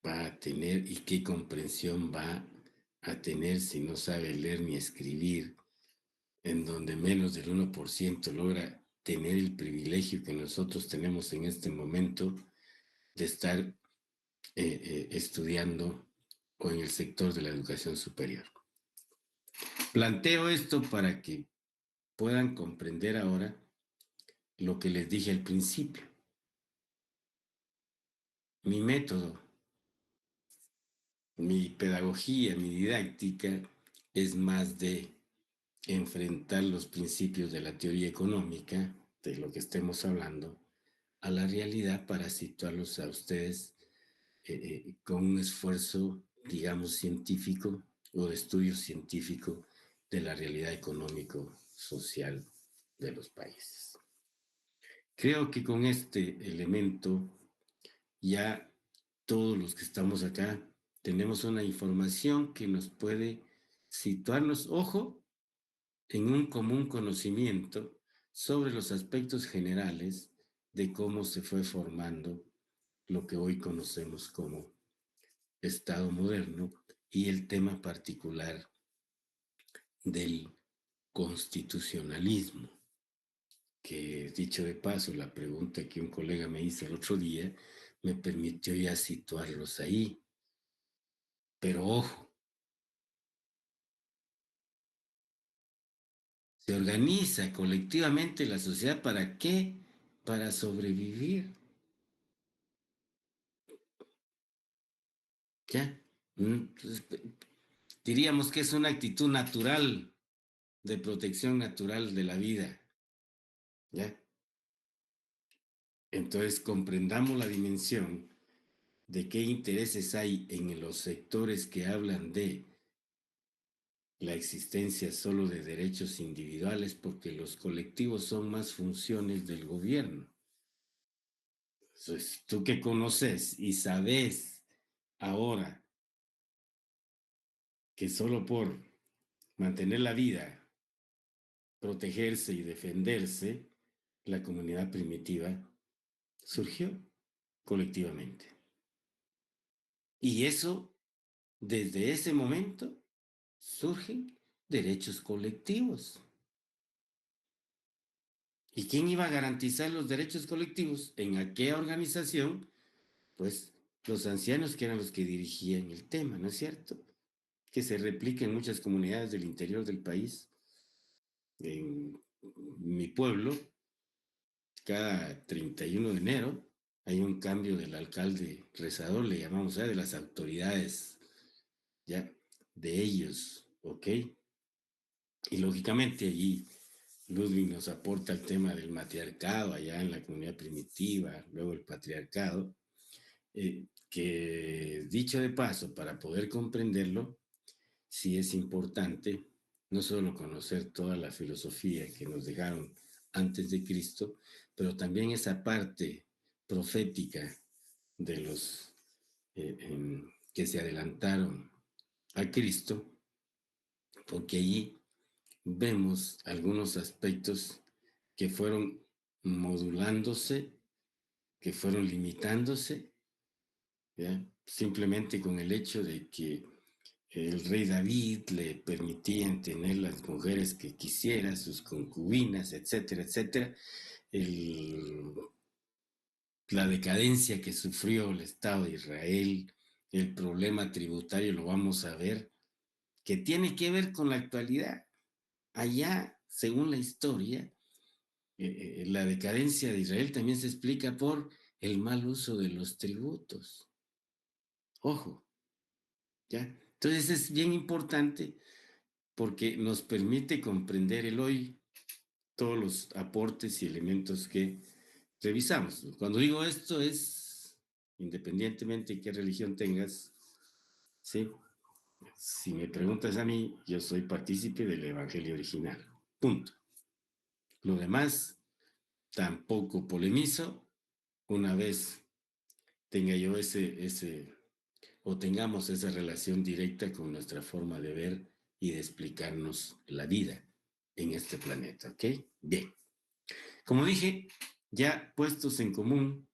va a tener y qué comprensión va a tener si no sabe leer ni escribir, en donde menos del 1% logra tener el privilegio que nosotros tenemos en este momento de estar estudiando o en el sector de la educación superior. Planteo esto para que puedan comprender ahora lo que les dije al principio. Mi método, mi pedagogía, mi didáctica es más de enfrentar los principios de la teoría económica, de lo que estemos hablando, a la realidad para situarlos a ustedes con un esfuerzo, digamos, científico o de estudio científico de la realidad económico-social de los países. Creo que con este elemento ya todos los que estamos acá tenemos una información que nos puede situarnos, ojo, en un común conocimiento sobre los aspectos generales de cómo se fue formando lo que hoy conocemos como Estado moderno y el tema particular del constitucionalismo, que dicho de paso, la pregunta que un colega me hizo el otro día me permitió ya situarlos ahí. Pero ojo, se organiza colectivamente la sociedad ¿para qué? Para sobrevivir. ¿Ya? Entonces, diríamos que es una actitud natural de protección natural de la vida. ¿Ya? Entonces comprendamos la dimensión de qué intereses hay en los sectores que hablan de la existencia solo de derechos individuales porque los colectivos son más funciones del gobierno. Entonces, tú que conoces y sabes ahora que solo por mantener la vida, protegerse y defenderse, la comunidad primitiva surgió colectivamente. Y eso, desde ese momento, surgen derechos colectivos. ¿Y quién iba a garantizar los derechos colectivos? ¿En aquella organización? Pues los ancianos que eran los que dirigían el tema, ¿no es cierto? Que se replica en muchas comunidades del interior del país. En mi pueblo, cada 31 de enero hay un cambio del alcalde rezador, le llamamos, de las autoridades ¿ya? De ellos, ¿ok? Y lógicamente allí Ludwig nos aporta el tema del matriarcado allá en la comunidad primitiva, luego el patriarcado, que dicho de paso, para poder comprenderlo, sí es importante no solo conocer toda la filosofía que nos dejaron antes de Cristo, pero también esa parte profética de los que se adelantaron a Cristo, porque allí vemos algunos aspectos que fueron modulándose, que fueron limitándose, ¿ya? Simplemente con el hecho de que el rey David le permitían tener las mujeres que quisiera, sus concubinas, etcétera, etcétera. El, la decadencia que sufrió el Estado de Israel, el problema tributario, lo vamos a ver, que tiene que ver con la actualidad. Allá, según la historia, la decadencia de Israel también se explica por el mal uso de los tributos. Ojo, ¿ya? Entonces es bien importante porque nos permite comprender el hoy, todos los aportes y elementos que revisamos. Cuando digo esto es, independientemente de qué religión tengas, ¿sí? Si me preguntas a mí, yo soy partícipe del Evangelio original. Punto. Lo demás, tampoco polemizo. Una vez tenga yo o tengamos esa relación directa con nuestra forma de ver y de explicarnos la vida en este planeta, ¿ok? Bien. Como dije, ya puestos en común,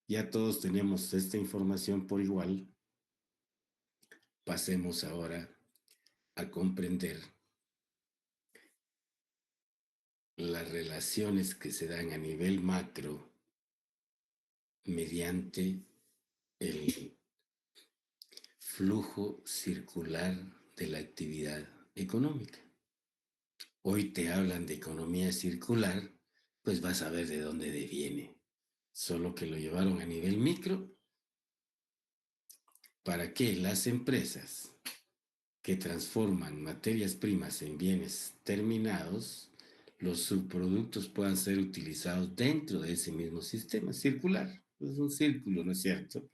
ya todos tenemos esta información por igual, pasemos ahora a comprender las relaciones que se dan a nivel macro mediante el flujo circular de la actividad económica. Hoy te hablan de economía circular, pues vas a ver de dónde viene. Solo que lo llevaron a nivel micro para que las empresas que transforman materias primas en bienes terminados, los subproductos puedan ser utilizados dentro de ese mismo sistema circular. Es un círculo, ¿no es cierto?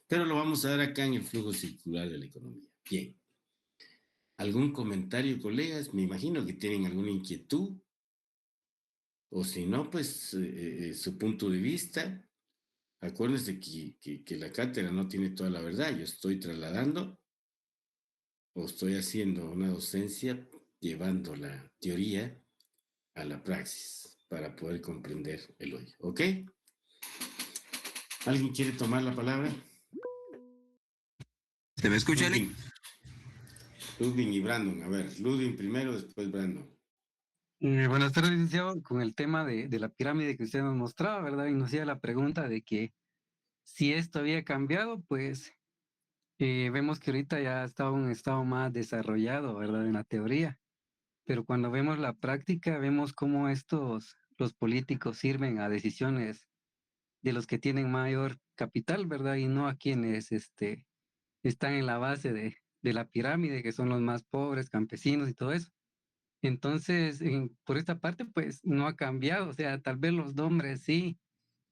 Pero lo vamos a ver acá en el flujo circular de la economía. Bien. ¿Algún comentario, colegas? Me imagino que tienen alguna inquietud, o si no, pues su punto de vista. Acuérdense que la cátedra no tiene toda la verdad. Yo estoy trasladando o estoy haciendo una docencia llevando la teoría a la praxis para poder comprender el hoy. ¿Ok? ¿Alguien quiere tomar la palabra?
¿Se me escucha, Ale?
Ludwig y Brandon. A ver, Ludwig primero, después Brandon.
Buenas tardes, licenciado. Con el tema de la pirámide que usted nos mostraba, ¿verdad? Y nos hacía la pregunta de que si esto había cambiado, pues vemos que ahorita ya está un estado más desarrollado, ¿verdad? En la teoría. Pero cuando vemos la práctica, vemos cómo los políticos sirven a decisiones de los que tienen mayor capital, ¿verdad? Y no a quienes están en la base de la pirámide, que son los más pobres, campesinos y todo eso. Entonces, por esta parte, pues no ha cambiado, o sea, tal vez los nombres sí,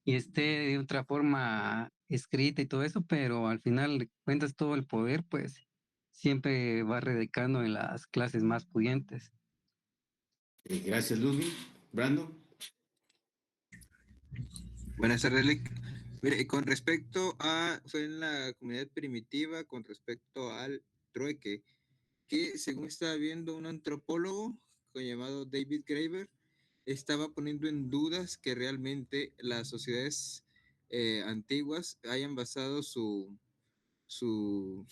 y esté de otra forma escrita y todo eso, pero al final de cuentas todo el poder, pues siempre va redecando en las clases más pudientes.
Gracias, Ludwig. Brandon.
Buenas tardes, Lick. Mire, con respecto a, fue en la comunidad primitiva, con respecto al trueque, que según estaba viendo un antropólogo llamado David Graeber, estaba poniendo en dudas que realmente las sociedades antiguas hayan basado su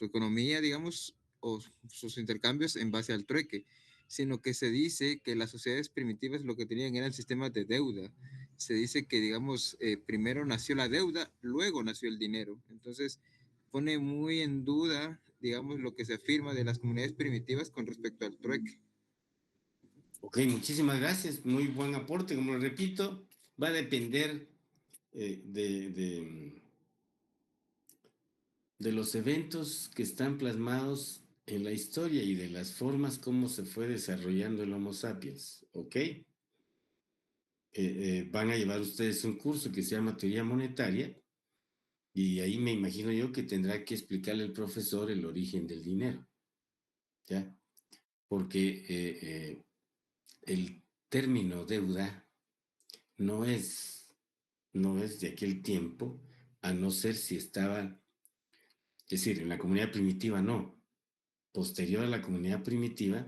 economía, digamos, o sus intercambios en base al trueque, sino que se dice que las sociedades primitivas lo que tenían eran sistemas de deuda. Se dice que, digamos, primero nació la deuda, luego nació el dinero. Entonces, pone muy en duda, digamos, lo que se afirma de las comunidades primitivas con respecto al trueque.
Ok, muchísimas gracias. Muy buen aporte. Como lo repito, va a depender de de los eventos que están plasmados en la historia y de las formas como se fue desarrollando el Homo sapiens, ¿ok? Van a llevar ustedes un curso que se llama Teoría Monetaria y ahí me imagino yo que tendrá que explicarle el profesor el origen del dinero, ¿ya? Porque el término deuda no es, no es de aquel tiempo, a no ser si estaba, es decir, en la comunidad primitiva no, posterior a la comunidad primitiva,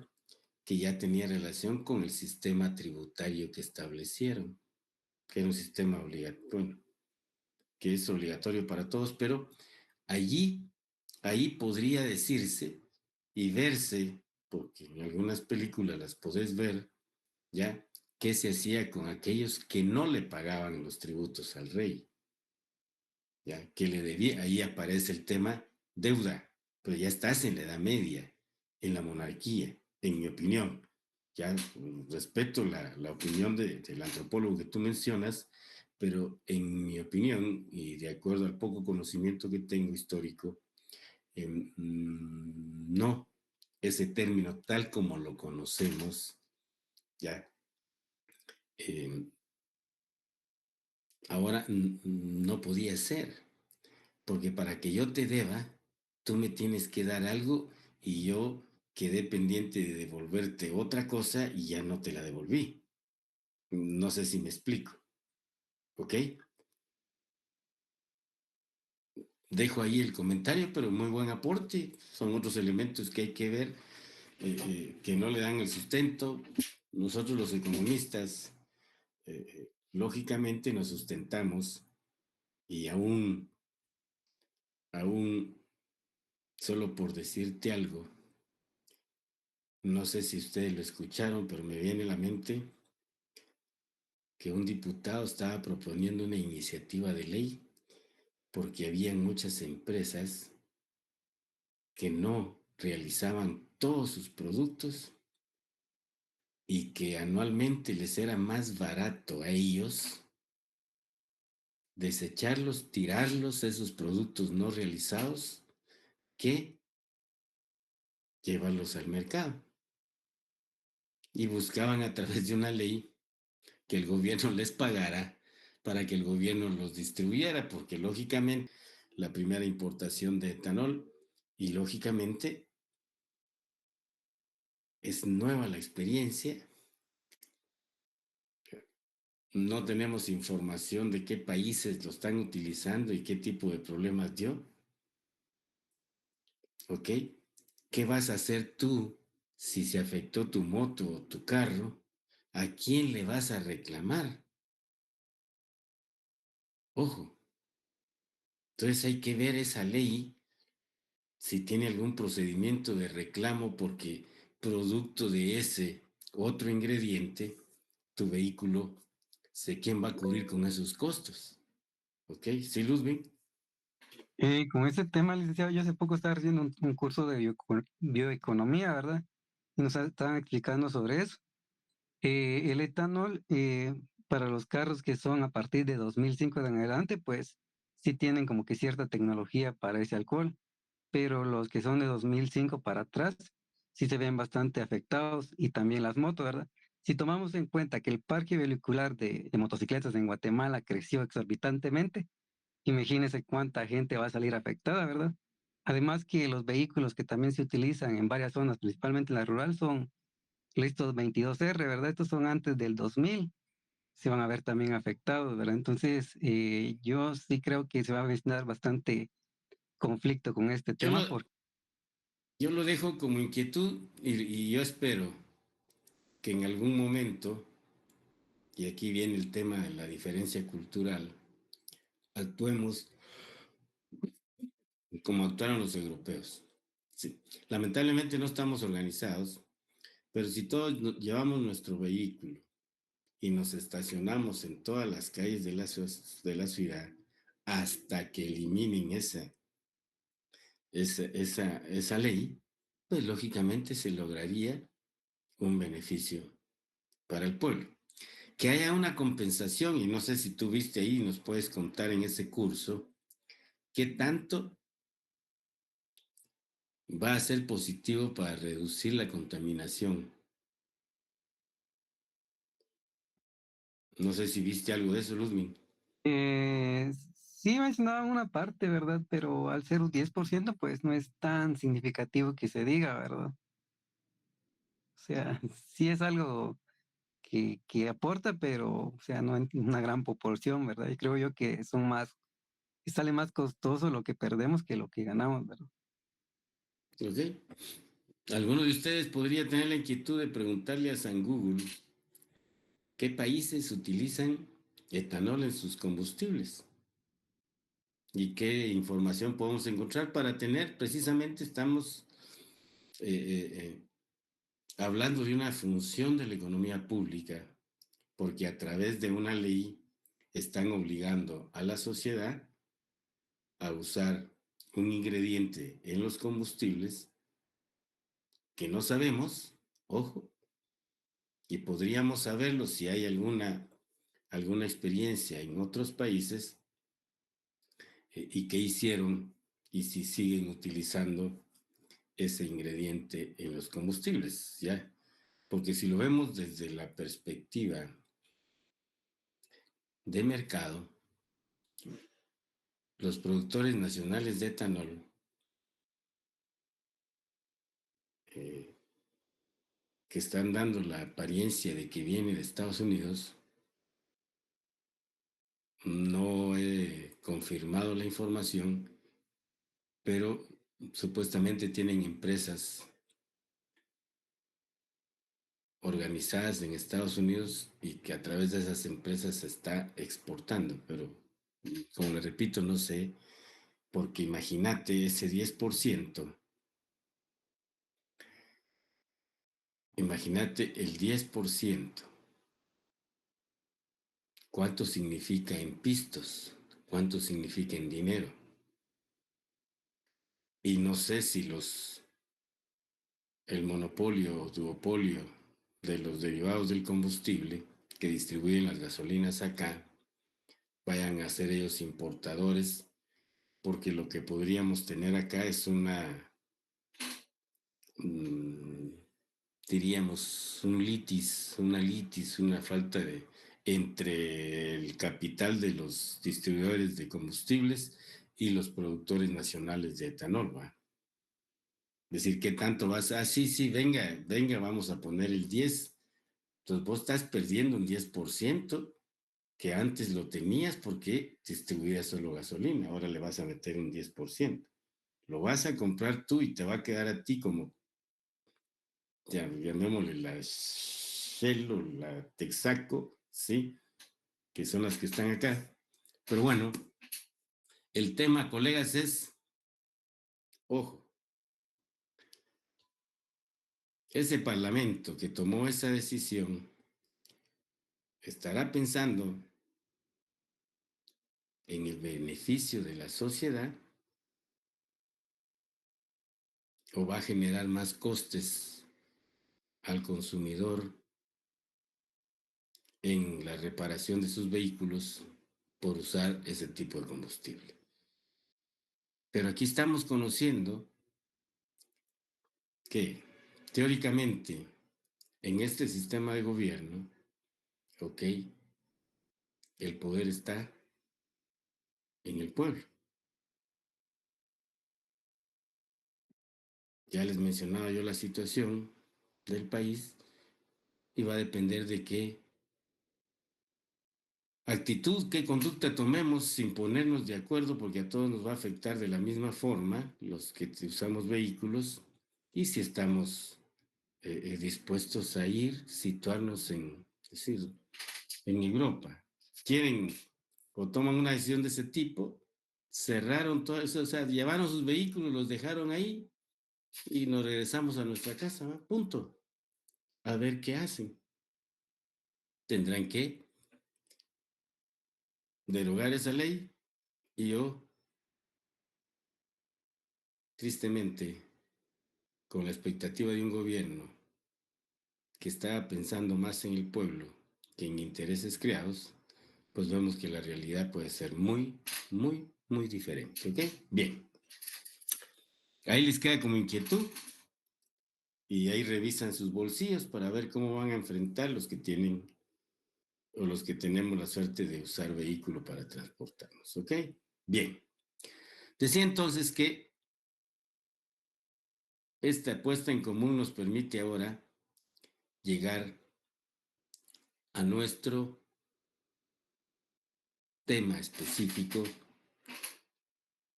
que ya tenía relación con el sistema tributario que establecieron, que era un sistema obligatorio, bueno, que es obligatorio para todos, pero allí, ahí podría decirse y verse, porque en algunas películas las podés ver, ya, qué se hacía con aquellos que no le pagaban los tributos al rey, ya, que le debía, ahí aparece el tema deuda, pero ya estás en la Edad Media, en la monarquía, en mi opinión. Ya respeto la opinión del antropólogo que tú mencionas, pero en mi opinión, y de acuerdo al poco conocimiento que tengo histórico, no, ese término tal como lo conocemos, ya, eh, ahora no podía ser, porque para que yo te deba, tú me tienes que dar algo y yo quedé pendiente de devolverte otra cosa y ya no te la devolví. No sé si me explico, ¿ok? Dejo ahí el comentario, pero muy buen aporte. Son otros elementos que hay que ver, que no le dan el sustento. Nosotros los economistas, lógicamente nos sustentamos y aún, solo por decirte algo, no sé si ustedes lo escucharon, pero me viene a la mente que un diputado estaba proponiendo una iniciativa de ley porque había muchas empresas que no realizaban todos sus productos y que anualmente les era más barato a ellos desecharlos, tirarlos, esos productos no realizados, que llevarlos al mercado. Y buscaban a través de una ley que el gobierno les pagara para que el gobierno los distribuyera, porque lógicamente la primera importación de etanol y lógicamente es nueva la experiencia. No tenemos información de qué países lo están utilizando y qué tipo de problemas dio. ¿Ok? ¿Qué vas a hacer tú si se afectó tu moto o tu carro? ¿A quién le vas a reclamar? Ojo. Entonces hay que ver esa ley si tiene algún procedimiento de reclamo porque producto de ese otro ingrediente, tu vehículo, sé quién va a cubrir con esos costos. ¿Ok? ¿Sí, Ludwig?
Con este tema, licenciado, yo hace poco estaba haciendo un curso de bioeconomía, ¿verdad? Y nos estaban explicando sobre eso. El etanol, para los carros que son a partir de 2005 en adelante, pues sí tienen como que cierta tecnología para ese alcohol, pero los que son de 2005 para atrás sí se ven bastante afectados y también las motos, ¿verdad? Si tomamos en cuenta que el parque vehicular de motocicletas en Guatemala creció exorbitantemente, imagínese cuánta gente va a salir afectada, ¿verdad? Además que los vehículos que también se utilizan en varias zonas, principalmente en la rural, son estos 22R, ¿verdad? Estos son antes del 2000, se van a ver también afectados, ¿verdad? Entonces, yo sí creo que se va a presentar bastante conflicto con este
Yo lo,
tema porque
yo lo dejo como inquietud y yo espero que en algún momento, y aquí viene el tema de la diferencia cultural, actuemos como actuaron los europeos. Sí. Lamentablemente no estamos organizados, pero si todos llevamos nuestro vehículo y nos estacionamos en todas las calles de la ciudad hasta que eliminen esa ley, pues lógicamente se lograría un beneficio para el pueblo. Que haya una compensación, y no sé si tú viste ahí, nos puedes contar en ese curso, qué tanto va a ser positivo para reducir la contaminación. No sé si viste algo de eso, Luzmin.
Sí mencionaban una parte, ¿verdad? Pero al ser un 10%, pues no es tan significativo que se diga, ¿verdad? O sea, sí es algo que aporta, pero, o sea, no en una gran proporción, ¿verdad? Y creo yo que sale más costoso lo que perdemos que lo que ganamos, ¿verdad?
¿Ok? Alguno de ustedes podría tener la inquietud de preguntarle a San Google qué países utilizan etanol en sus combustibles y qué información podemos encontrar para tener, precisamente estamos eh, hablando de una función de la economía pública, porque a través de una ley están obligando a la sociedad a usar un ingrediente en los combustibles que no sabemos, ojo, y podríamos saberlo si hay alguna experiencia en otros países y qué hicieron y si siguen utilizando ese ingrediente en los combustibles, ¿ya? Porque si lo vemos desde la perspectiva de mercado, los productores nacionales de etanol eh, que están dando la apariencia de que viene de Estados Unidos, no he confirmado la información, pero supuestamente tienen empresas organizadas en Estados Unidos y que a través de esas empresas se está exportando, pero como le repito, no sé, porque imagínate ese 10%, imagínate el 10%, ¿cuánto significa en pistos? ¿Cuánto significa en dinero? Y no sé si el monopolio o duopolio de los derivados del combustible que distribuyen las gasolinas acá vayan a ser ellos importadores, porque lo que podríamos tener acá es mm, diríamos, una falta entre el capital de los distribuidores de combustibles y los productores nacionales de etanol, ¿va? Decir, ¿qué tanto vas? Ah, sí, sí, venga, vamos a poner el 10. Entonces vos estás perdiendo un 10% que antes lo tenías porque distribuías solo gasolina, ahora le vas a meter un 10%. Lo vas a comprar tú y te va a quedar a ti como, ya, llamémosle la Shell o la Texaco, ¿sí? Que son las que están acá. Pero bueno, el tema, colegas, es, ojo, ese parlamento que tomó esa decisión estará pensando en el beneficio de la sociedad o va a generar más costes al consumidor en la reparación de sus vehículos por usar ese tipo de combustible. Pero aquí estamos conociendo que teóricamente en este sistema de gobierno, ok, el poder está en el pueblo. Ya les mencionaba yo la situación del país y va a depender de qué actitud, qué conducta tomemos sin ponernos de acuerdo, porque a todos nos va a afectar de la misma forma, los que usamos vehículos, y si estamos dispuestos a ir, situarnos es decir, en Europa. Quieren o toman una decisión de ese tipo, cerraron todo eso, o sea, llevaron sus vehículos, los dejaron ahí y nos regresamos a nuestra casa, ¿va? Punto. A ver qué hacen. Tendrán que derogar esa ley y yo, tristemente, con la expectativa de un gobierno que está pensando más en el pueblo que en intereses creados, pues vemos que la realidad puede ser muy, muy, muy diferente. ¿Ok? Bien. Ahí les queda como inquietud y ahí revisan sus bolsillos para ver cómo van a enfrentar los que tienen o los que tenemos la suerte de usar vehículo para transportarnos, ¿ok? Bien. Decía entonces que esta puesta en común nos permite ahora llegar a nuestro tema específico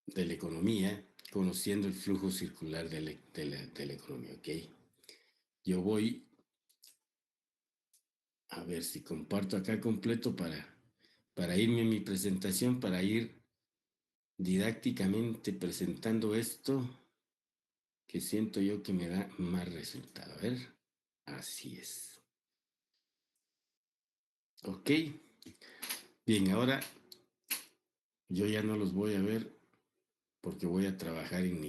de la economía, conociendo el flujo circular de la economía, ¿ok? Yo voy a ver si comparto acá completo para irme a mi presentación, para ir didácticamente presentando esto que siento yo que me da más resultado. A ver, así es. Ok, bien, ahora yo ya no los voy a ver porque voy a trabajar en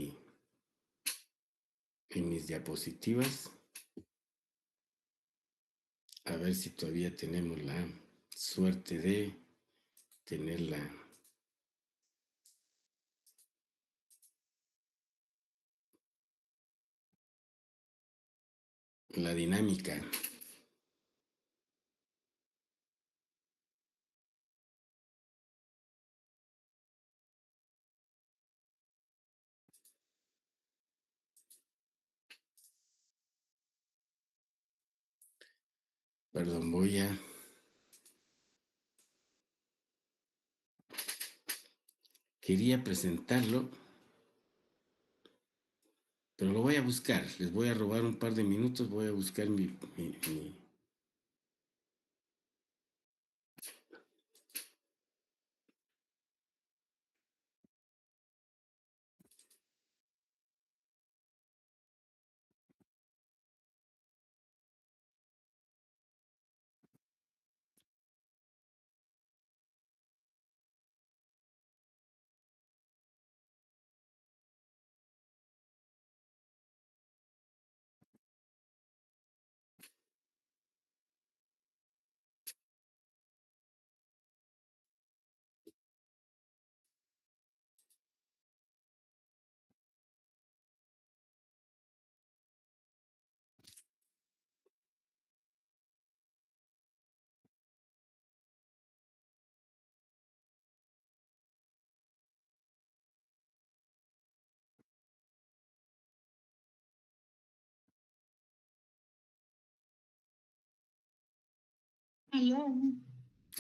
mis diapositivas. A ver si todavía tenemos la suerte de tener la dinámica. Perdón, quería presentarlo, pero lo voy a buscar. Les voy a robar un par de minutos, voy a buscar mi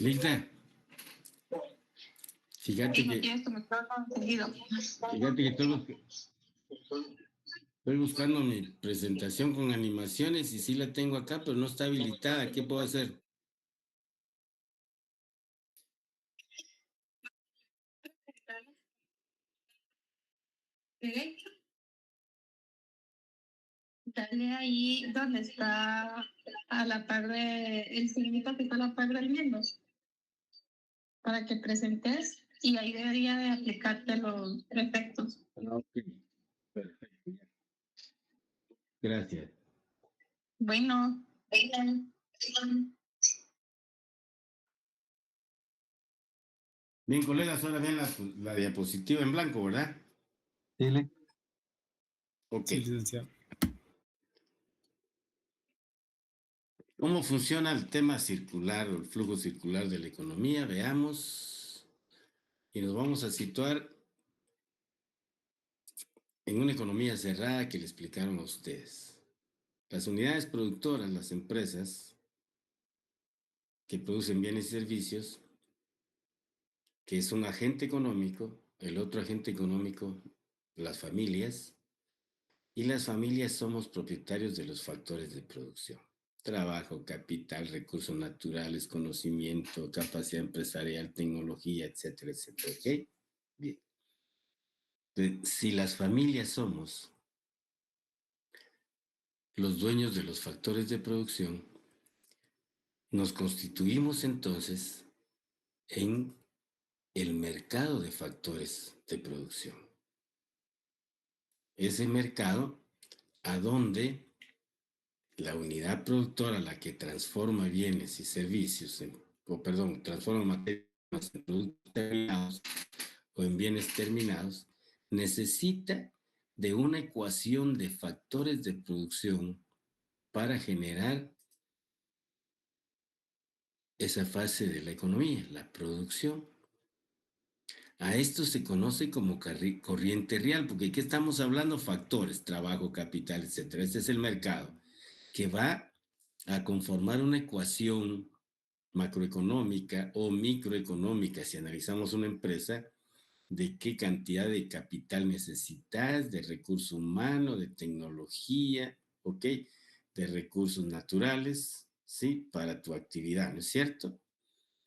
Linda, fíjate que estoy buscando mi presentación con animaciones y sí la tengo acá, pero no está habilitada. ¿Qué puedo hacer?
Derecho, dale ahí donde está a la par el signito que está a la par del menos para que presentes y ahí debería de aplicarte los efectos.
Ok, perfecto. Gracias.
Bueno,
Bien, colegas, ahora ven la diapositiva en blanco, ¿verdad?
Dile.
Ok.
Sí, licenciado.
¿Cómo funciona el tema circular o el flujo circular de la economía? Veamos. Y nos vamos a situar en una economía cerrada que le explicaron a ustedes. Las unidades productoras, las empresas que producen bienes y servicios, que es un agente económico, el otro agente económico, las familias, y las familias somos propietarios de los factores de producción. Trabajo, capital, recursos naturales, conocimiento, capacidad empresarial, tecnología, etcétera, etcétera. ¿Ok? Bien. Si las familias somos los dueños de los factores de producción, nos constituimos entonces en el mercado de factores de producción. Ese mercado a donde la unidad productora, la que transforma bienes y servicios, transforma materias en productos terminados o en bienes terminados, necesita de una ecuación de factores de producción para generar esa fase de la economía, la producción. A esto se conoce como corriente real, porque aquí estamos hablando factores, trabajo, capital, etc. Este es el mercado, que va a conformar una ecuación macroeconómica o microeconómica, si analizamos una empresa, de qué cantidad de capital necesitas, de recurso humano, de tecnología, ¿ok? De recursos naturales, ¿sí? Para tu actividad, ¿no es cierto?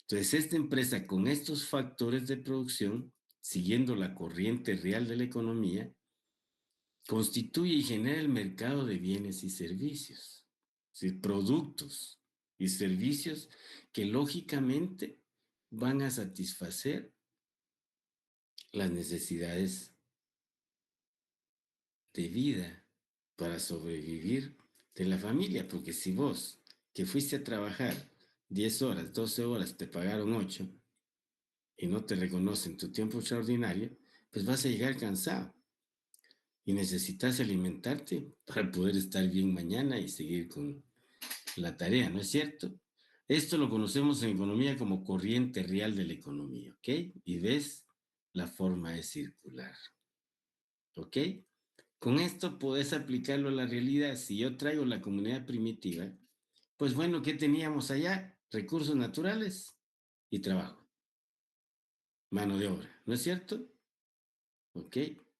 Entonces, esta empresa con estos factores de producción, siguiendo la corriente real de la economía, constituye y genera el mercado de bienes y servicios, es decir, productos y servicios que lógicamente van a satisfacer las necesidades de vida para sobrevivir de la familia, porque si vos que fuiste a trabajar 10 horas, 12 horas, te pagaron 8 y no te reconocen tu tiempo extraordinario, pues vas a llegar cansado y necesitas alimentarte para poder estar bien mañana y seguir con la tarea, ¿no es cierto? Esto lo conocemos en economía como corriente real de la economía, ¿ok? Y ves, la forma es circular, ¿ok? Con esto puedes aplicarlo a la realidad. Si yo traigo la comunidad primitiva, pues bueno, ¿qué teníamos allá? Recursos naturales y trabajo, mano de obra, ¿no es cierto? ¿Ok?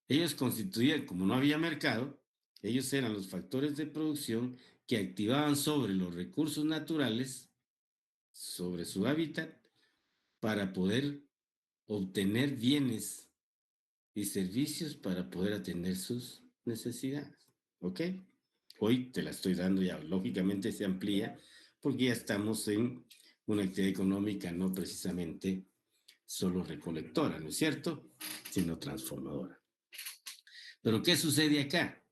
Ellos constituían, como no había mercado, ellos eran los factores de producción que activaban sobre los recursos naturales, sobre su hábitat, para poder obtener bienes y servicios para poder atender sus necesidades. ¿Ok? Hoy te la estoy dando ya, lógicamente se amplía porque ya estamos en una actividad económica no precisamente solo recolectora, ¿no es cierto? Sino transformadora. Pero ¿qué sucede acá?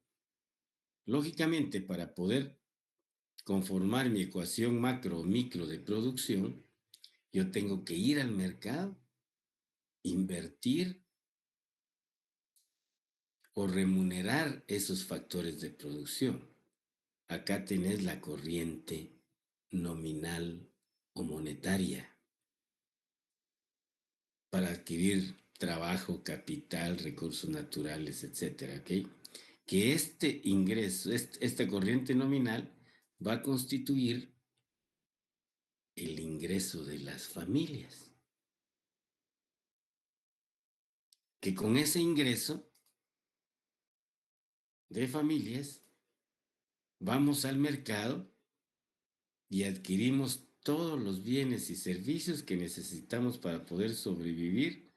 Lógicamente, para poder conformar mi ecuación macro o micro de producción, yo tengo que ir al mercado, invertir o remunerar esos factores de producción. Acá tenés la corriente nominal o monetaria para adquirir trabajo, capital, recursos naturales, etcétera, ¿ok? Que este ingreso, esta corriente nominal va a constituir el ingreso de las familias. Que con ese ingreso de familias vamos al mercado y adquirimos todos los bienes y servicios que necesitamos para poder sobrevivir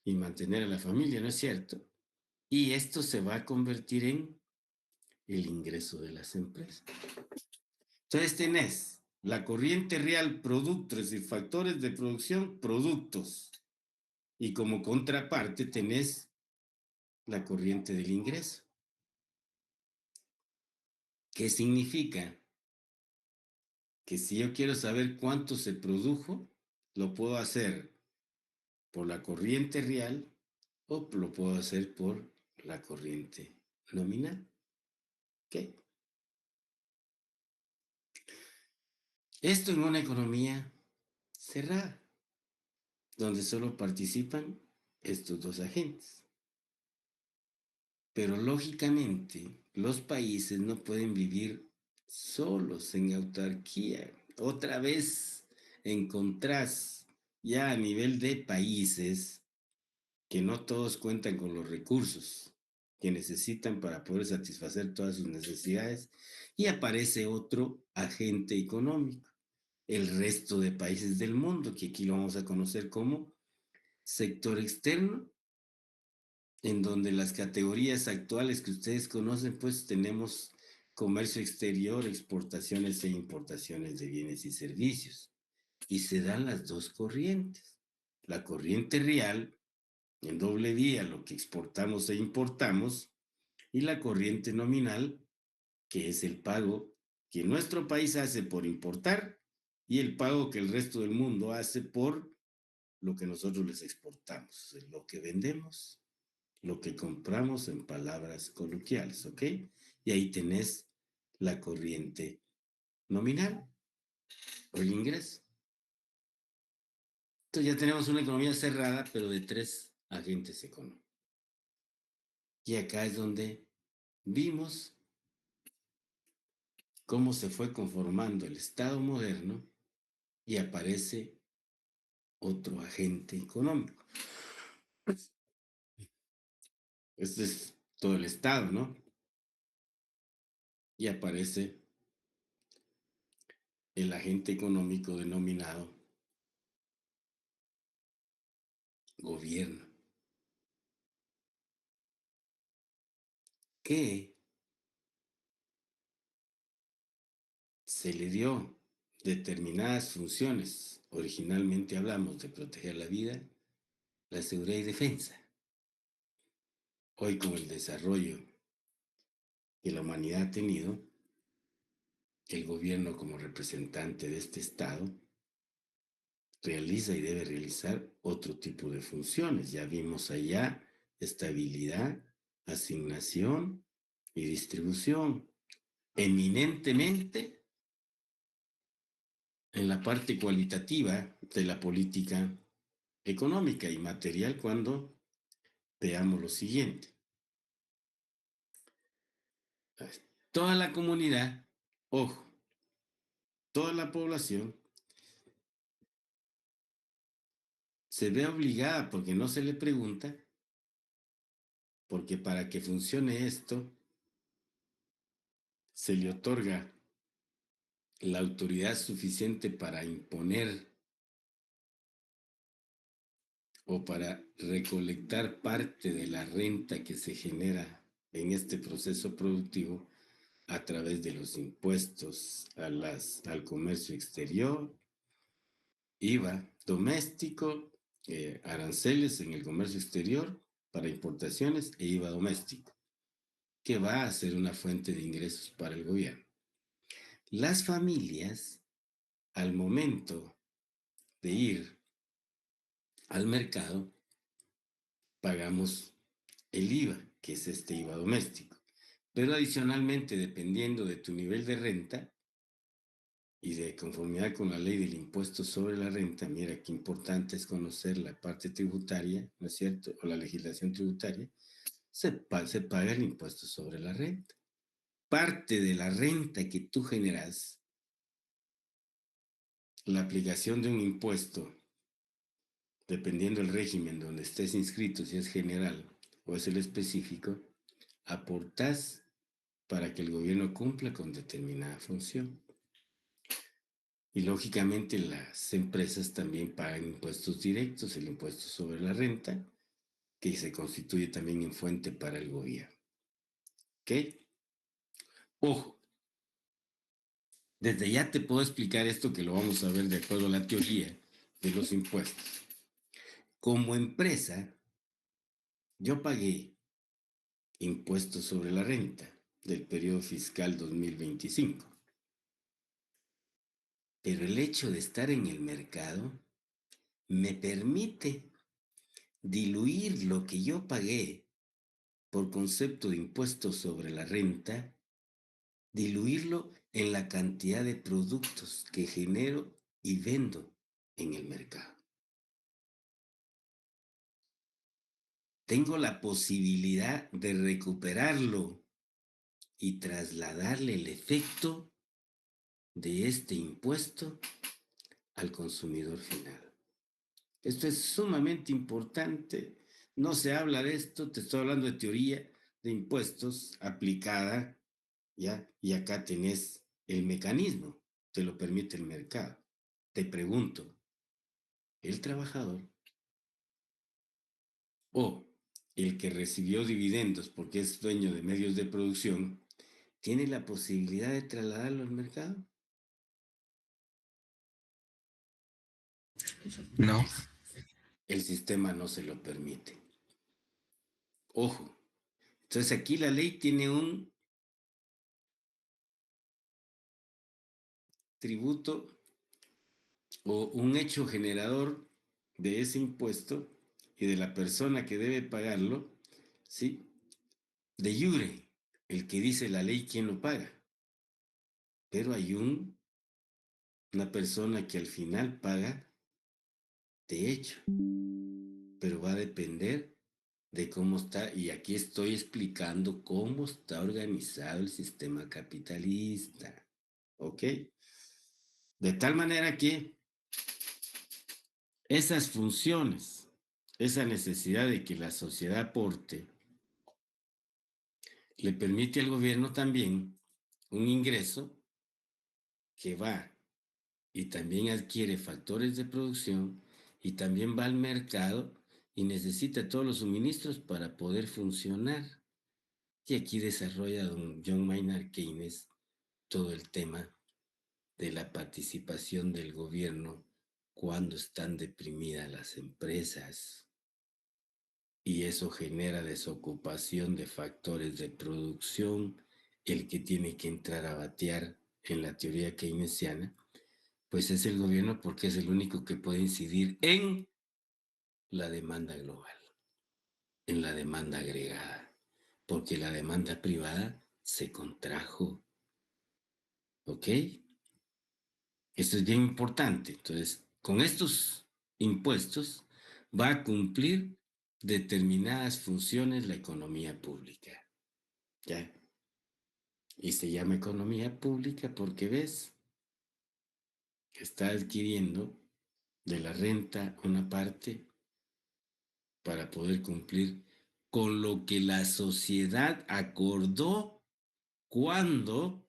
y mantener a la familia, ¿no es cierto? Y esto se va a convertir en el ingreso de las empresas. Entonces tenés la corriente real, productos y factores de producción, productos. Y como contraparte tenés la corriente del ingreso. ¿Qué significa? Que si yo quiero saber cuánto se produjo, lo puedo hacer por la corriente real o lo puedo hacer por la corriente nominal. ¿Ok? Esto en una economía cerrada, donde solo participan estos dos agentes. Pero lógicamente, los países no pueden vivir solos en autarquía. Otra vez encontrás ya a nivel de países que no todos cuentan con los recursos que necesitan para poder satisfacer todas sus necesidades y aparece otro agente económico, el resto de países del mundo, que aquí lo vamos a conocer como sector externo, en donde las categorías actuales que ustedes conocen, pues tenemos comercio exterior, exportaciones e importaciones de bienes y servicios. Y se dan las dos corrientes. La corriente real, en doble vía, lo que exportamos e importamos, y la corriente nominal, que es el pago que nuestro país hace por importar y el pago que el resto del mundo hace por lo que nosotros les exportamos, lo que vendemos lo que compramos en palabras coloquiales, ¿ok? Y ahí tenés la corriente nominal o el ingreso. Entonces ya tenemos una economía cerrada, pero de 3 agentes económicos. Y acá es donde vimos cómo se fue conformando el Estado moderno y aparece otro agente económico. Este es todo el Estado, ¿no? Y aparece el agente económico denominado gobierno, que se le dio determinadas funciones. Originalmente hablamos de proteger la vida, la seguridad y defensa. Hoy, con el desarrollo que la humanidad ha tenido, el gobierno, como representante de este Estado, realiza y debe realizar otro tipo de funciones. Ya vimos allá estabilidad, asignación y distribución, eminentemente en la parte cualitativa de la política económica y material, cuando veamos lo siguiente. Toda la comunidad, ojo, toda la población se ve obligada, porque no se le pregunta, porque para que funcione esto se le otorga la autoridad suficiente para imponer o para recolectar parte de la renta que se genera en este proceso productivo a través de los impuestos al comercio exterior, IVA doméstico, aranceles en el comercio exterior para importaciones e IVA doméstico, que va a ser una fuente de ingresos para el gobierno. Las familias, al momento de ir al mercado, pagamos el IVA, que es este IVA doméstico. Pero adicionalmente, dependiendo de tu nivel de renta y de conformidad con la ley del impuesto sobre la renta, mira qué importante es conocer la parte tributaria, ¿no es cierto? O la legislación tributaria, se paga el impuesto sobre la renta. Parte de la renta que tú generas, la aplicación de un impuesto, dependiendo del régimen donde estés inscrito, si es general o es el específico, aportas para que el gobierno cumpla con determinada función. Y lógicamente las empresas también pagan impuestos directos, el impuesto sobre la renta, que se constituye también en fuente para el gobierno. ¿Ok? Ojo, desde ya te puedo explicar esto, que lo vamos a ver de acuerdo a la teoría de los impuestos. Como empresa, yo pagué impuestos sobre la renta del periodo fiscal 2025. Pero el hecho de estar en el mercado me permite diluir lo que yo pagué por concepto de impuestos sobre la renta, diluirlo en la cantidad de productos que genero y vendo en el mercado. Tengo la posibilidad de recuperarlo y trasladarle el efecto de este impuesto al consumidor final. Esto es sumamente importante. No se habla de esto, te estoy hablando de teoría de impuestos aplicada, ¿ya? Y acá tenés el mecanismo, te lo permite el mercado. Te pregunto, ¿el trabajador o el que recibió dividendos porque es dueño de medios de producción tiene la posibilidad de trasladarlo al mercado?
No.
El sistema no se lo permite. Ojo, entonces aquí la ley tiene un tributo o un hecho generador de ese impuesto y de la persona que debe pagarlo, ¿sí? De jure, el que dice la ley, ¿quién lo paga? Pero hay una persona que al final paga de hecho, pero va a depender de cómo está, y aquí estoy explicando cómo está organizado el sistema capitalista, ¿ok? De tal manera que esas funciones, esa necesidad de que la sociedad aporte, le permite al gobierno también un ingreso que va y también adquiere factores de producción y también va al mercado y necesita todos los suministros para poder funcionar. Y aquí desarrolla don John Maynard Keynes todo el tema de la participación del gobierno cuando están deprimidas las empresas. Y eso genera desocupación de factores de producción. El que tiene que entrar a batear en la teoría keynesiana, pues es el gobierno, porque es el único que puede incidir en la demanda global, en la demanda agregada, porque la demanda privada se contrajo. ¿Ok? Esto es bien importante. Entonces, con estos impuestos va a cumplir determinadas funciones la economía pública. ¿Ya? Y se llama economía pública porque ves que está adquiriendo de la renta una parte para poder cumplir con lo que la sociedad acordó cuando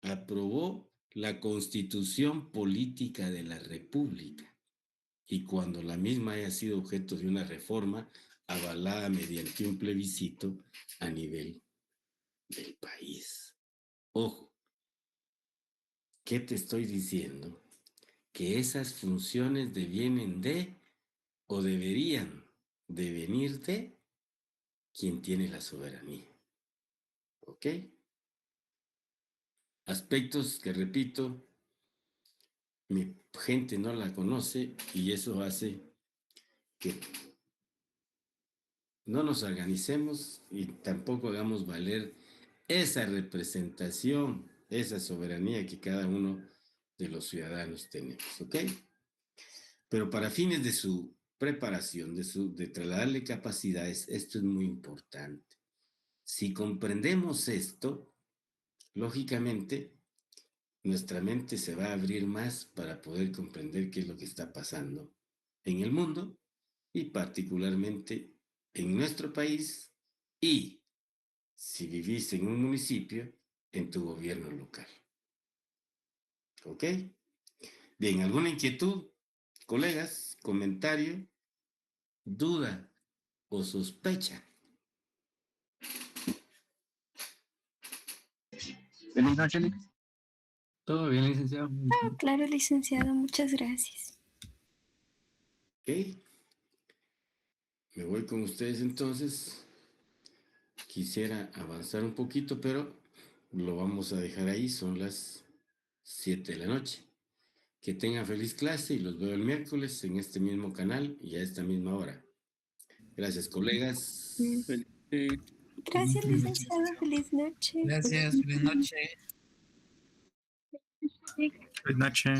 aprobó la Constitución Política de la República y cuando la misma haya sido objeto de una reforma avalada mediante un plebiscito a nivel del país. Ojo, ¿qué te estoy diciendo? Que esas funciones devienen de o deberían de venir de quien tiene la soberanía. ¿Ok? Aspectos que, repito, mi gente no la conoce y eso hace que no nos organicemos y tampoco hagamos valer esa representación, esa soberanía que cada uno de los ciudadanos tenemos, ¿ok? Pero para fines de su preparación, de trasladarle capacidades, esto es muy importante. Si comprendemos esto, lógicamente, nuestra mente se va a abrir más para poder comprender qué es lo que está pasando en el mundo y particularmente en nuestro país y, si vivís en un municipio, en tu gobierno local. ¿Ok? Bien, ¿alguna inquietud, colegas, comentario, duda o sospecha?
Buenas noches.
Todo bien, licenciado.
Claro, licenciado, muchas gracias.
¿Ok? Me voy con ustedes entonces. Quisiera avanzar un poquito, pero lo vamos a dejar ahí. Son las 7 de la noche. Que tengan feliz clase y los veo el miércoles en este mismo canal y a esta misma hora. Gracias, colegas.
Gracias, licenciado. Feliz noche.
Gracias, buenas noches. Buenas noches.